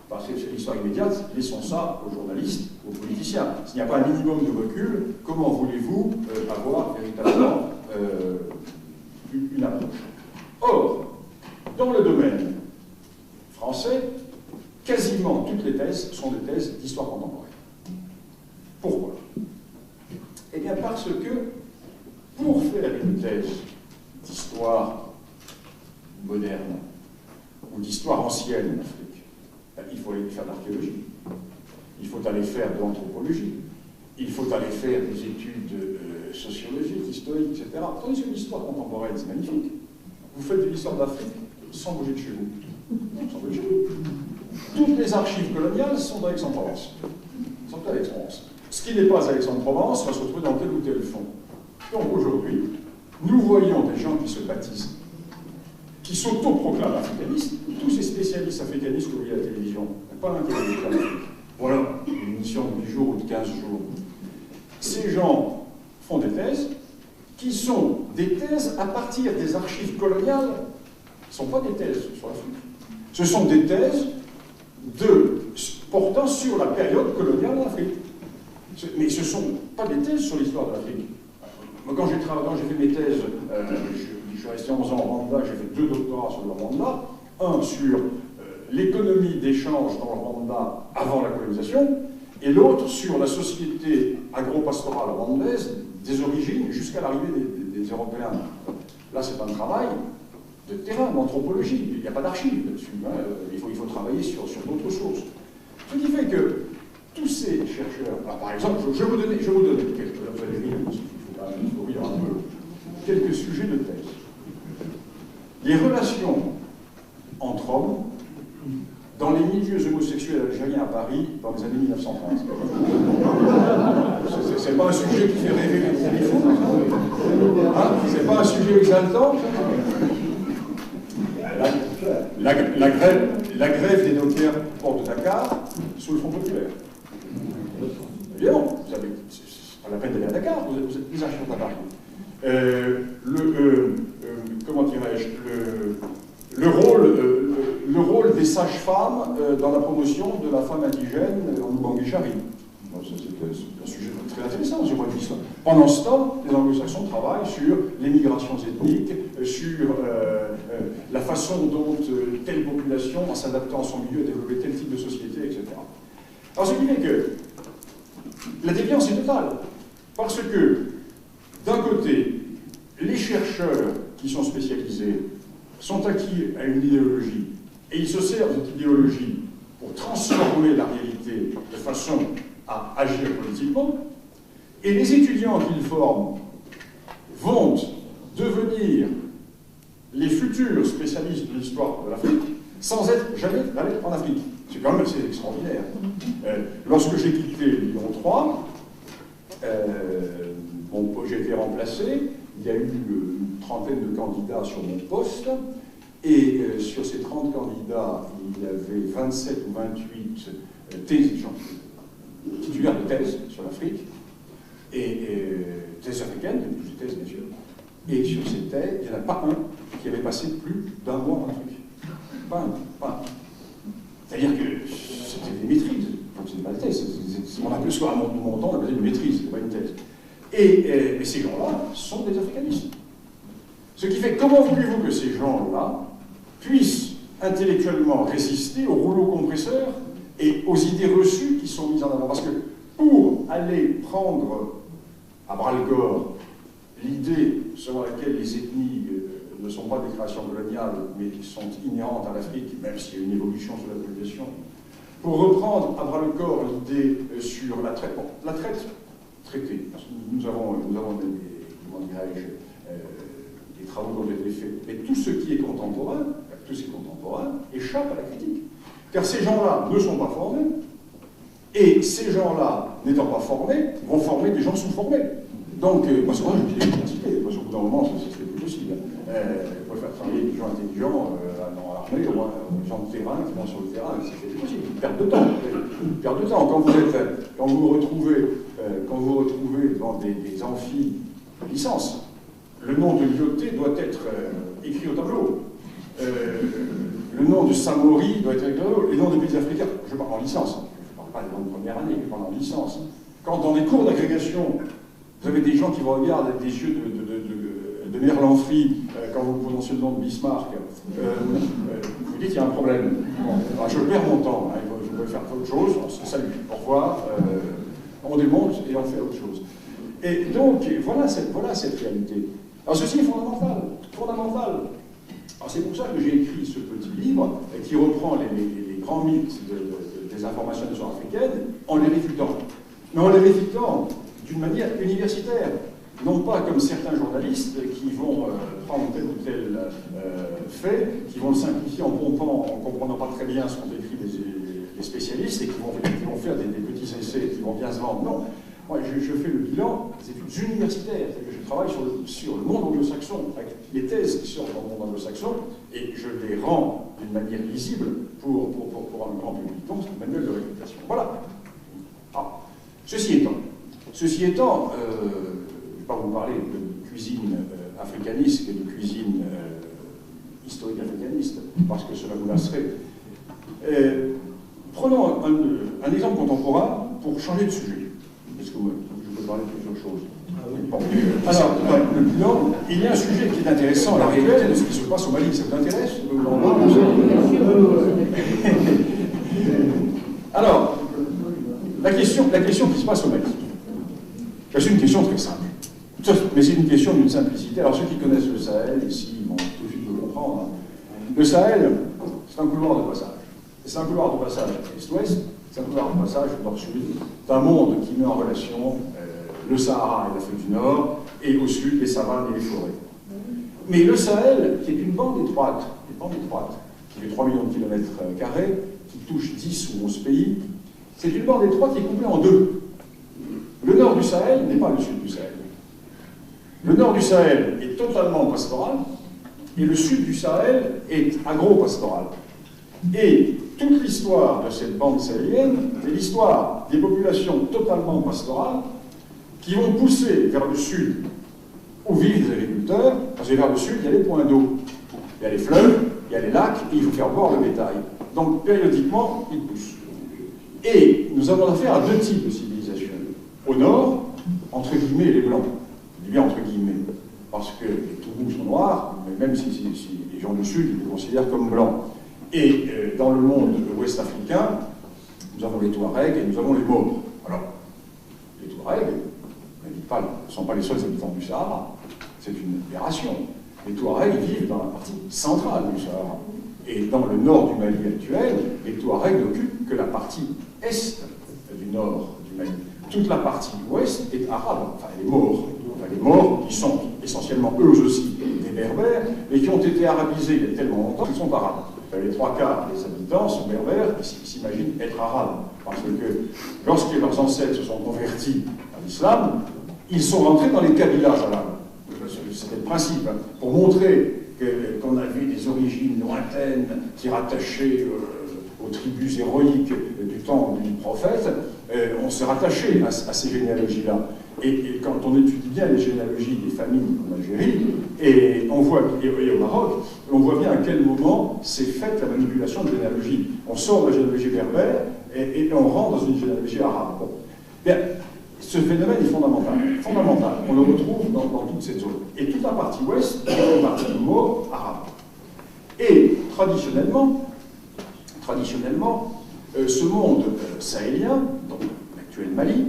Parce que l'histoire immédiate, laissons ça aux journalistes, aux politiciens. S'il n'y a pas un minimum de recul, comment voulez-vous avoir véritablement une approche? Or, dans le domaine français, quasiment toutes les thèses sont des thèses d'histoire contemporaine. Pourquoi? Eh bien parce que pour faire une thèse d'histoire moderne ou d'histoire ancienne en Afrique, il faut aller faire de l'archéologie, il faut aller faire de l'anthropologie, il faut aller faire des études sociologiques, historiques, etc. Tandis que l'histoire contemporaine, c'est magnifique. Vous faites de l'histoire d'Afrique sans bouger de chez vous. Sans bouger de chez vous. Toutes les archives coloniales sont à Aix-en-Provence. Sont à Aix-en-Provence. Ce qui n'est pas à Aix-en-Provence va se retrouver dans tel ou tel fond. Donc aujourd'hui, nous voyons des gens qui se baptisent, qui s'autoproclament africanistes, tous ces spécialistes africanistes que vous voyez à la télévision, pas un qui est en Afrique. Voilà, une émission de 10 jours ou de 15 jours. Ces gens font des thèses qui sont des thèses à partir des archives coloniales. Ce ne sont pas des thèses sur l'Afrique. Ce sont des thèses portant sur la période coloniale en Afrique. Mais ce ne sont pas des thèses sur l'histoire de l'Afrique. Moi, quand j'ai fait mes thèses, je suis resté 11 ans au Rwanda, j'ai fait 2 doctorats sur le Rwanda. Un sur l'économie d'échange dans le Rwanda avant la colonisation, et l'autre sur la société agro-pastorale rwandaise des origines jusqu'à l'arrivée des Européens. Là, c'est un travail de terrain, d'anthropologie. Il n'y a pas d'archives là-dessus. Hein. Il faut travailler sur d'autres choses. Ce qui fait que tous ces chercheurs, alors, par exemple, je vais vous donner quelques, vous allez rire, il faut rire un peu, quelques sujets de thèse. Les relations entre hommes dans les milieux homosexuels algériens à Paris dans les années 1930. C'est pas un sujet qui fait rêver les fous. Hein, c'est pas un sujet exaltant. La grève des dockers au port de Dakar sous le Front populaire. Évidemment, vous peine d'aller à Dakar, les archives sont à Paris. Comment dirais-je, le rôle des sages-femmes dans la promotion de la femme indigène en Oubangui-Chari. C'est un sujet très intéressant sur point de vue. Pendant ce temps, les anglo-saxons travaillent sur les migrations ethniques, sur la façon dont telle population, en s'adaptant à son milieu, a développé tel type de société, etc. Alors ce qui fait que la déviance est totale, parce que, d'un côté, les chercheurs qui sont spécialisés sont acquis à une idéologie, et ils se servent de cette idéologie pour transformer la réalité de façon à agir politiquement, et les étudiants qu'ils forment vont devenir les futurs spécialistes de l'histoire de l'Afrique sans être jamais allés en Afrique. C'est quand même assez extraordinaire. Lorsque j'ai quitté Lyon 3, j'ai été remplacé, il y a eu une trentaine de candidats sur mon poste, et sur ces 30 candidats, il y avait 27 ou 28 titulaires de thèse sur l'Afrique, et thèses africaines, des thèses bien sûr. Et sur ces thèses, il n'y en a pas un qui avait passé plus d'un mois en Afrique. Pas un. C'est-à-dire que c'était des maîtrises. Donc c'est pas une thèse. On appelait ce qu'à mon temps, on appelait une maîtrise, c'est pas une thèse. Et ces gens-là sont des africanistes. Ce qui fait, comment voulez-vous que ces gens-là puissent intellectuellement résister au rouleau compresseur et aux idées reçues qui sont mises en avant? Parce que pour aller prendre à bras-le-corps l'idée selon laquelle les ethnies ne sont pas des créations coloniales, mais qui sont inhérentes à l'Afrique, même s'il y a une évolution sur la population, pour reprendre à bras-le-corps l'idée sur la traite, bon, la traite, traité, nous avons comment dirais-je, des travaux qui ont été faits, mais tout ce qui est contemporain, échappe à la critique. Car ces gens-là ne sont pas formés, et ces gens-là, n'étant pas formés, vont former des gens sous-formés. Donc, moi, c'est vrai, je dis l'université, parce qu'au bout d'un moment, c'est plus possible. Il faut faire travailler des gens intelligents dans l'armée, ou des gens de terrain qui vont sur le terrain, c'est plus possible. Perte de temps. Perte de temps. Quand vous vous retrouvez devant des amphis de licence, le nom de Lyoté doit être écrit au tableau. Le nom de Samori doit être écrit au tableau. Les noms des pays africains, je parle en licence, je ne parle pas des noms de première année, je parle en licence. Quand dans les cours d'agrégation, vous avez des gens qui vous regardent avec des yeux de merlanfrie quand vous prononcez le nom de Bismarck, vous dites qu'il y a un problème. Bon, alors je perds mon temps, hein, je peux faire autre chose, on se salue, au revoir, on démonte et on fait autre chose. Et donc, voilà cette réalité. Alors ceci est fondamental. Alors c'est pour ça que j'ai écrit ce petit livre qui reprend les grands mythes des informations de l'histoire africaine en les réfutant. Mais en les réfutant d'une manière universitaire. Non pas comme certains journalistes qui vont prendre tel ou tel fait, qui vont le simplifier en pompant, en ne comprenant pas très bien ce qu'ont écrit les spécialistes et qui vont faire des petits essais qui vont bien se vendre. Non. Moi, je fais le bilan des études universitaires, c'est-à-dire que je travaille sur le monde anglo-saxon, avec les thèses qui sortent dans le monde anglo-saxon, et je les rends d'une manière lisible pour un grand public. Donc, c'est un manuel de réputation. Voilà. Ah. Ceci étant, je ne vais pas vous parler de cuisine africaniste et de cuisine historique africaniste, parce que cela vous lasserait. Prenons un exemple contemporain pour changer de sujet. Est-ce que je peux parler de plusieurs choses? Bon. Alors, le bilan, il y a un sujet qui est intéressant à la réalité de ce qui se passe au Mali. Ça vous intéresse? Alors, la question qui se passe au Mali, c'est une question très simple. Mais c'est une question d'une simplicité. Alors, ceux qui connaissent le Sahel, ici, vont tout de suite le comprendre. Le Sahel, c'est un couloir de passage. C'est un couloir de passage est-ouest, c'est un couloir de passage nord-sud, d'un monde qui met en relation le Sahara et l'Afrique du Nord, et au sud, les savanes et les forêts. Mais le Sahel, qui est une bande étroite, qui fait 3 millions de kilomètres carrés, qui touche 10 ou 11 pays, c'est une bande étroite qui est coupée en deux. Le nord du Sahel n'est pas le sud du Sahel. Le nord du Sahel est totalement pastoral, et le sud du Sahel est agro-pastoral. Et toute l'histoire de cette bande sahélienne, c'est l'histoire des populations totalement pastorales qui vont pousser vers le sud où vivent les agriculteurs, parce que vers le sud, il y a les points d'eau, il y a les fleuves, il y a les lacs, et il faut faire boire le bétail. Donc, périodiquement, ils poussent. Et nous avons affaire à deux types de civilisations. Au nord, entre guillemets, les blancs. Je dis bien entre guillemets, parce que les Toubous sont noirs, mais même si les gens du sud, ils les considèrent comme blancs. Et dans le monde ouest africain, nous avons les Touaregs et nous avons les Maures. Alors, les Touaregs ne sont pas les seuls habitants du Sahara. C'est une aberration. Les Touaregs vivent dans la partie centrale du Sahara. Et dans le nord du Mali actuel, les Touaregs n'occupent que la partie est du nord du Mali. Toute la partie ouest est arabe, enfin les Maures. Enfin, les Maures, qui sont essentiellement eux aussi des Berbères, mais qui ont été arabisés il y a tellement longtemps qu'ils sont arabes. Les trois quarts des habitants sont berbères et s'imaginent être arabes. Parce que lorsque leurs ancêtres se sont convertis à l'islam, ils sont rentrés dans les Kabylas arabes. C'était le principe, hein, pour montrer qu'on avait des origines lointaines qui rattachaient aux tribus héroïques du temps du prophète. On se rattachait à ces généalogies-là. Et quand on étudie bien les généalogies des familles en Algérie, et on voit, et au Maroc, on voit bien à quel moment s'est faite la manipulation de généalogie. On sort de la généalogie berbère et on rentre dans une généalogie arabe. Bon. Bien, ce phénomène est fondamental. Fondamental. On le retrouve dans toute cette zone. Et toute la partie ouest est une partie du mot arabe. Et traditionnellement, ce monde sahélien, donc l'actuel Mali,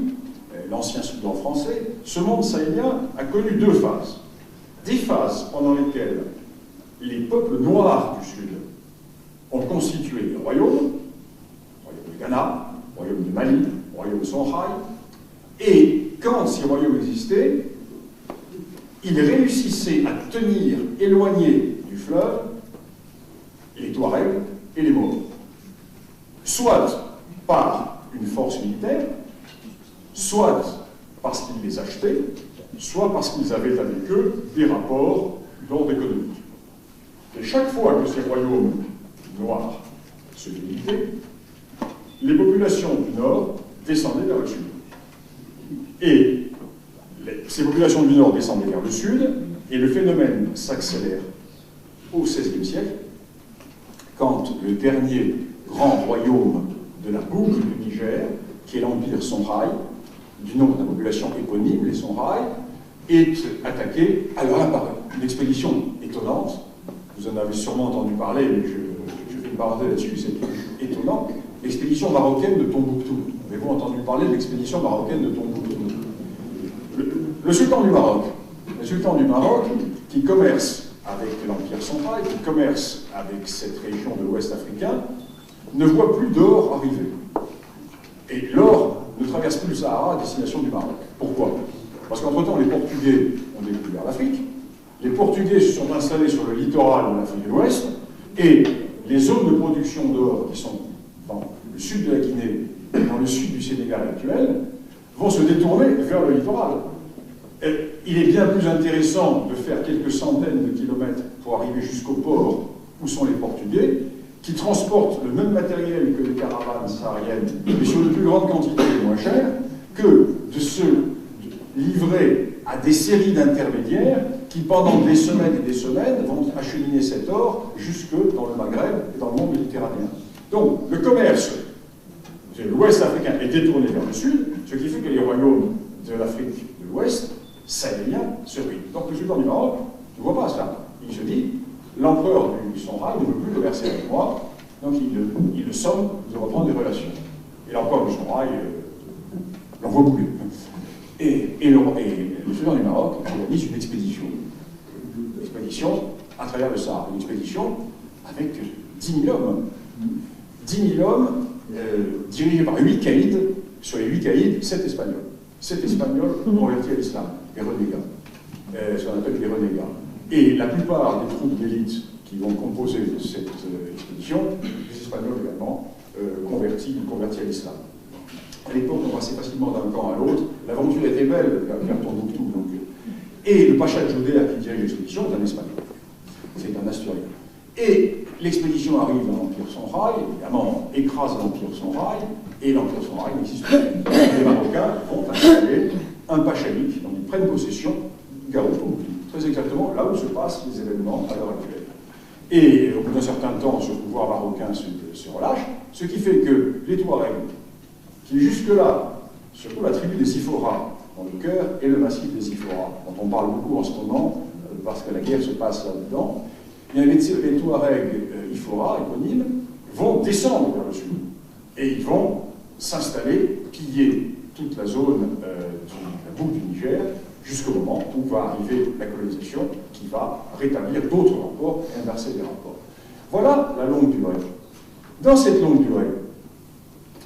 l'ancien Soudan français, ce monde sahélien a connu deux phases. Des phases pendant lesquelles les peuples noirs du Sud ont constitué des royaumes, le royaume de Ghana, le royaume du Mali, le royaume de Songhai, et quand ces royaumes existaient, ils réussissaient à tenir éloignés du fleuve les Touaregs et les Maures, soit par une force militaire, soit parce qu'ils les achetaient, soit parce qu'ils avaient avec eux des rapports d'ordre économique. Et chaque fois que ces royaumes noirs se limitaient, les populations du nord descendaient vers le sud. Et ces populations du nord descendaient vers le sud, et le phénomène s'accélère au XVIe siècle, quand le dernier grand royaume de la boucle du Niger, qui est l'empire Songhai, du nom de la population éponyme, les Songhai, est attaqué. Alors là, par une expédition étonnante, vous en avez sûrement entendu parler, mais je fais une parenthèse là-dessus, c'est étonnant, l'expédition marocaine de Tombouctou. Avez-vous entendu parler de l'expédition marocaine de Tombouctou? Le sultan du Maroc, qui commerce avec l'empire Songhai, qui commerce avec cette région de l'Ouest africain, ne voit plus d'or arriver. Et l'or ne traverse plus le Sahara à destination du Maroc. Pourquoi? Parce qu'entre-temps, les Portugais ont découvert l'Afrique, les Portugais se sont installés sur le littoral de l'Afrique de l'Ouest, et les zones de production d'or qui sont dans le sud de la Guinée et dans le sud du Sénégal actuel vont se détourner vers le littoral. Et il est bien plus intéressant de faire quelques centaines de kilomètres pour arriver jusqu'au port où sont les Portugais, qui transportent le même matériel que les caravanes sahariennes, mais sur de plus grandes quantités et moins chères, que de se livrer à des séries d'intermédiaires qui, pendant des semaines et des semaines, vont acheminer cet or jusque dans le Maghreb et dans le monde méditerranéen. Donc, le commerce de l'Ouest africain est détourné vers le sud, ce qui fait que les royaumes de l'Afrique de l'Ouest, sahéliens, se ruinent. Donc, le sultan du Maroc ne voit pas ça. Il se dit, l'empereur du Songhai ne veut plus commercer avec moi, donc il le somme de reprendre des relations. Et l'empereur du Songhai l'envoie bouler. Et le sultan du Maroc organise une expédition à travers le Sahara, une expédition avec 10 000 hommes. 10 000 hommes dirigés par 8 caïds, sur les 8 caïds, 7 Espagnols. 7 Espagnols convertis à l'islam, les renégats, ce qu'on appelle les renégats. Et la plupart des troupes d'élite qui vont composer cette expédition, les Espagnols également, convertis à l'islam. À l'époque, on passait facilement d'un camp à l'autre. L'aventure était belle vers Tombouctou. Et le pacha de Jodéa qui dirige l'expédition est un Espagnol. C'est un Asturien. Et l'expédition arrive dans l'Empire Songhai, évidemment, écrase l'Empire Songhai, et l'Empire Songhai n'existe plus. Les Marocains vont installer un pachalik, donc ils prennent possession du Gao Tombouctou, très exactement là où se passent les événements à l'heure actuelle. Et au bout d'un certain temps, ce pouvoir marocain se relâche, ce qui fait que les Touaregs, qui jusque-là, surtout la tribu des Sifora, dans le cœur, et le massif des Sifora, dont on parle beaucoup en ce moment, parce que la guerre se passe là-dedans, eh bien les Touaregs Ifora, éponymes, vont descendre vers le sud. Et ils vont s'installer, piller toute la zone de la boucle du Niger, jusqu'au moment où va arriver la colonisation qui va rétablir d'autres rapports et inverser les rapports. Voilà la longue durée. Dans cette longue durée,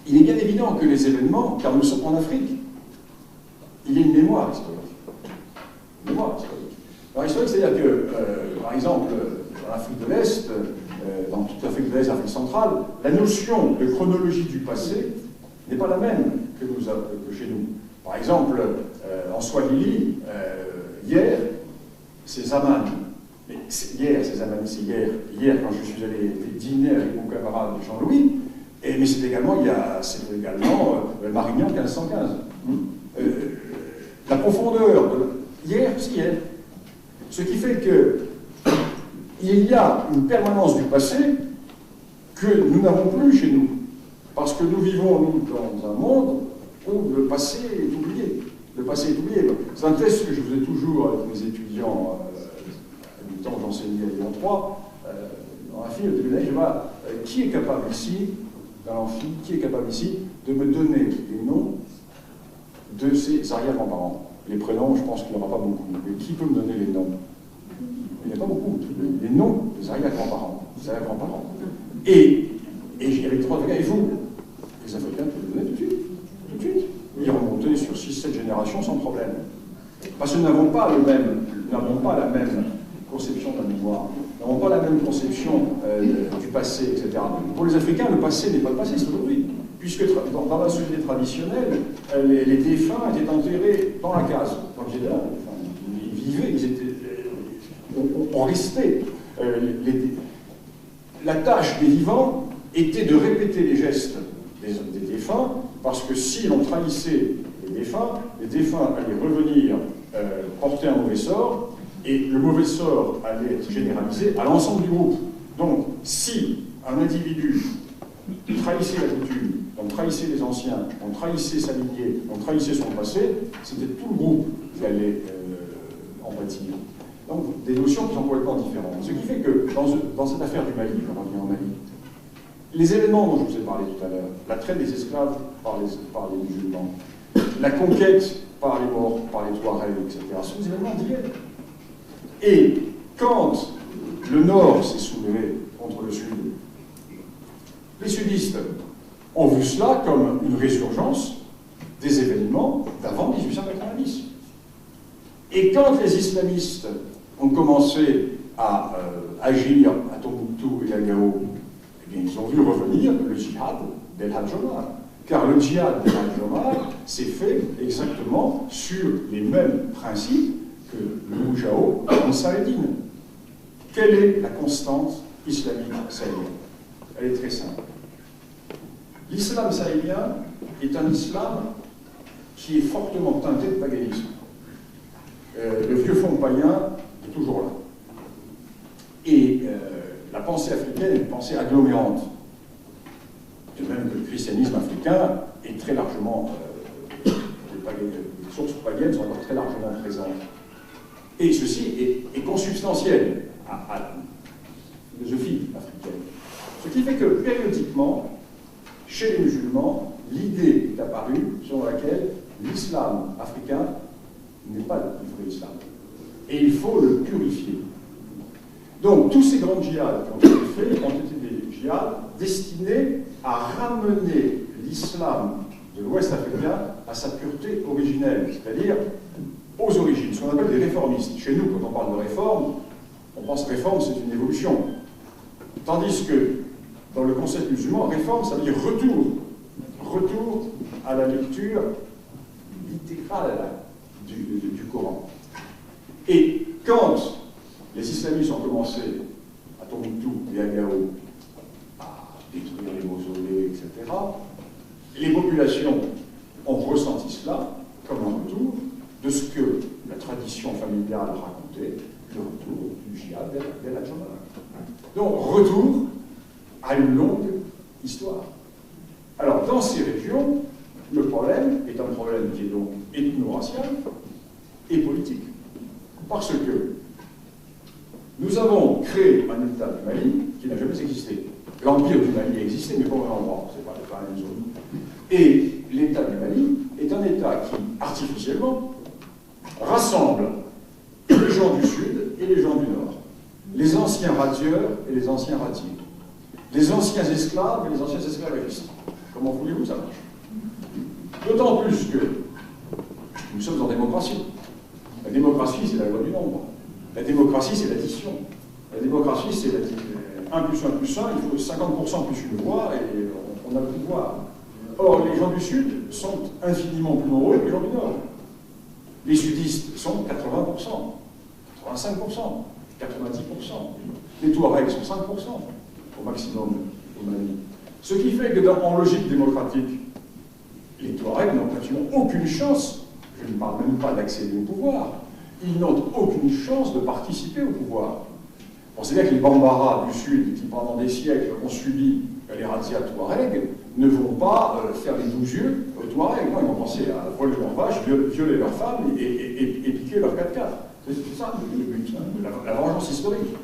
il est bien évident que les événements, car nous sommes en Afrique, il y a une mémoire historique. Une mémoire historique. Alors, historique, c'est-à-dire que, par exemple, dans l'Afrique de l'Est, dans toute l'Afrique de l'Est, l'Afrique centrale, la notion de chronologie du passé n'est pas la même que chez nous. Par exemple, en Swahili, hier, c'est Zaman. Mais hier, c'est Zaman, c'est hier. Hier, quand je suis allé dîner avec mon camarade Jean-Louis, mais c'est également, Marignan 1515. La profondeur de hier, c'est hier. Ce qui fait que il y a une permanence du passé que nous n'avons plus chez nous. Parce que nous vivons, nous, dans un monde où le passé est oublié. Le passé est oublié. C'est un test que je faisais toujours avec mes étudiants, du temps où j'enseignais à Lyon 3, dans l'amphi, au début de l'année, qui est capable ici, dans l'amphi, qui est capable ici de me donner les noms de ses arrière-grands-parents? Les prénoms, je pense qu'il n'y en aura pas beaucoup. Mais qui peut me donner les noms? Il n'y a pas beaucoup. Les noms des arrière-grands-parents. Des arrière-grands-parents. Et avec trois Africains, et vous? Les Africains peuvent le donner tout de suite. Tout de suite. Ils remontaient sur 6-7 générations sans problème. Parce que nous n'avons pas la même conception de la mémoire. Nous n'avons pas la même conception du passé, etc. Pour les Africains, le passé n'est pas le passé, c'est aujourd'hui. Puisque dans la société traditionnelle, les défunts étaient enterrés dans la case. Donc ils vivaient, on restait. La tâche des vivants était de répéter les gestes des défunts, parce que si l'on trahissait les défunts allaient revenir porter un mauvais sort, et le mauvais sort allait être généralisé à l'ensemble du groupe. Donc, si un individu trahissait la coutume, on trahissait les anciens, on trahissait sa lignée, on trahissait son passé, c'était tout le groupe qui allait en pâtir. Donc, des notions qui sont complètement différentes. Ce qui fait que, dans cette affaire du Mali, je reviens au Mali, les événements dont je vous ai parlé tout à l'heure, la traite des esclaves par les musulmans, la conquête par les morts, par les Touaregs, etc., sont des événements d'hier. Et quand le Nord s'est soulevé contre le Sud, les sudistes ont vu cela comme une résurgence des événements d'avant 1890. Et quand les islamistes ont commencé à agir à Tombouctou et à Gao, eh bien, ils ont vu revenir le djihad d'El Hadj Omar. Car le djihad d'El Hadj Omar s'est fait exactement sur les mêmes principes que le Moujao et Ansar Eddine. Quelle est la constante islamique sahélienne? Elle est très simple. L'islam sahélien est un islam qui est fortement teinté de paganisme. Le vieux fond païen est toujours là. Et la pensée africaine est une pensée agglomérante. De même que le christianisme africain est très largement... les sources païennes sont encore très largement présentes. Et ceci est consubstantiel à la philosophie africaine. Ce qui fait que, périodiquement, chez les musulmans, l'idée est apparue selon laquelle l'islam africain n'est pas le vrai islam. Et il faut le purifier. Donc, tous ces grands djihad qui ont été faits ont été des djihad destinés à ramener l'islam de l'Ouest africain à sa pureté originelle, c'est-à-dire aux origines, ce qu'on appelle des réformistes. Chez nous, quand on parle de réforme, on pense que réforme, c'est une évolution. Tandis que, dans le concept musulman, réforme, ça veut dire retour. Retour à la lecture littérale du Coran. Et quand les islamistes ont commencé à Tombouctou et à Gao à détruire les mausolées, etc., les populations ont ressenti cela comme un retour de ce que la tradition familiale racontait, le retour du djihad vers la Jamaïque. Donc, retour à une longue histoire. Alors, dans ces régions, le problème est un problème qui est donc ethno-racial et politique. Parce que nous avons créé un État du Mali qui n'a jamais existé. L'Empire du Mali a existé, mais pas au même endroit, c'est pas la même zone. Et l'État du Mali est un État qui, artificiellement, rassemble les gens du Sud et les gens du Nord, les anciens radieurs et les anciens radiers, les anciens esclaves et les anciens esclavagistes. Comment voulez-vous ça marche? D'autant plus que nous sommes en démocratie. La démocratie, c'est la loi du nombre. La démocratie, c'est l'addition. La démocratie, c'est 1 plus 1 plus 1, il faut 50% plus une voix et on a le pouvoir. Or, les gens du Sud sont infiniment plus nombreux que les gens du Nord. Les sudistes sont 80%, 85%, 90%. Les Touaregs sont 5% au maximum au Mali. Ce qui fait que, en logique démocratique, les Touaregs n'ont absolument aucune chance, je ne parle même pas d'accéder au pouvoir, ils n'ont aucune chance de participer au pouvoir. On sait bien que les Bambara du Sud, qui pendant des siècles ont subi les razzias Touaregs, ne vont pas faire les 12 yeux aux Touaregs. Non, ils vont penser à voler leurs vaches, violer leurs femmes et piquer leurs 4x4. C'est ça le but, la vengeance historique.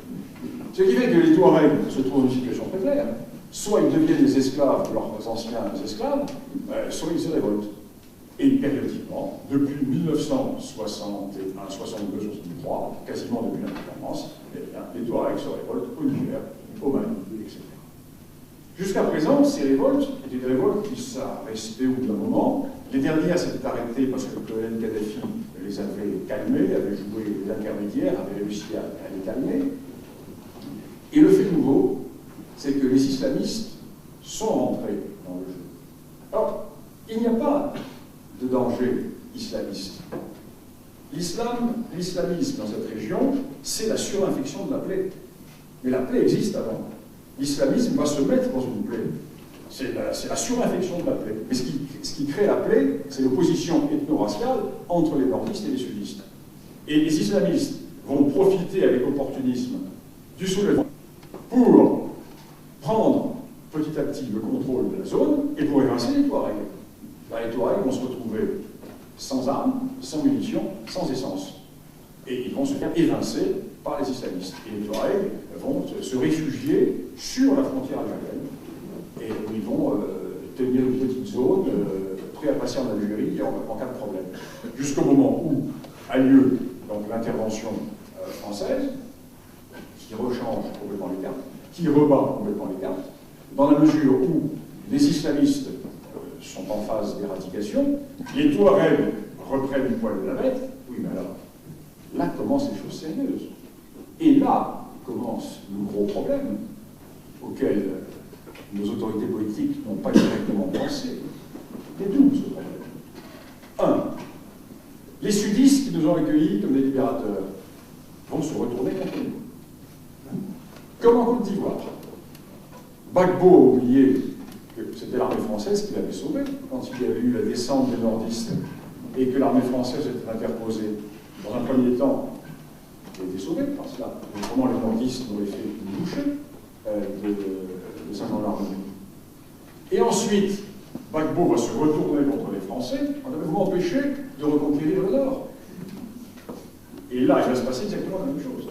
Ce qui fait que les Touaregs se trouvent dans une situation très claire. Soit ils deviennent les esclaves de leurs anciens esclaves, soit ils se révoltent. Et périodiquement, depuis 1961, 62, 63, quasiment depuis l'indépendance, les Touaregs se révoltent au Niger, au Mali, etc. Jusqu'à présent, ces révoltes étaient des révoltes qui s'arrêtaient au bout d'un moment. Les dernières s'étaient arrêtées parce que le colonel Kadhafi les avait calmés, avait joué l'intermédiaire, avait réussi à les calmer. Et le fait nouveau, c'est que les islamistes sont rentrés dans le jeu. Alors, il n'y a pas de danger islamiste. L'islamisme dans cette région, c'est la surinfection de la plaie. Mais la plaie existe avant. L'islamisme va se mettre dans une plaie. C'est la surinfection de la plaie. Mais ce qui crée la plaie, c'est l'opposition ethno-raciale entre les nordistes et les sudistes. Et les islamistes vont profiter avec opportunisme du soulèvement pour prendre petit à petit le contrôle de la zone et pour évincer les Touaregs. Les Touaregs vont se retrouver sans armes, sans munitions, sans essence. Et ils vont se faire évincer par les islamistes. Et les Touaregs vont se réfugier sur la frontière algérienne et où ils vont tenir une petite zone prêts à passer en Algérie en cas de problème. Jusqu'au moment où a lieu l'intervention française qui rechange complètement les cartes, qui rebat complètement les cartes, dans la mesure où les islamistes sont en phase d'éradication, les Touaregs reprennent le poil de la bête. Oui, mais alors, là commencent les choses sérieuses. Et là commence le gros problème auquel nos autorités politiques n'ont pas directement pensé. Et d'où ce problème? 1. Les sudistes qui nous ont accueillis comme des libérateurs vont se retourner contre nous. Comme en Côte d'Ivoire. Gbagbo a oublié que c'était l'armée française qui l'avait sauvé quand il y avait eu la descente des nordistes et que l'armée française était interposée. Dans un premier temps, il a été sauvé par cela. Comment les nordistes ont fait une bouchée de sa gendarmerie. Et ensuite, Gbagbo va se retourner contre les Français en avez-vous empêché de reconquérir le Nord? Et là, il va se passer exactement la même chose.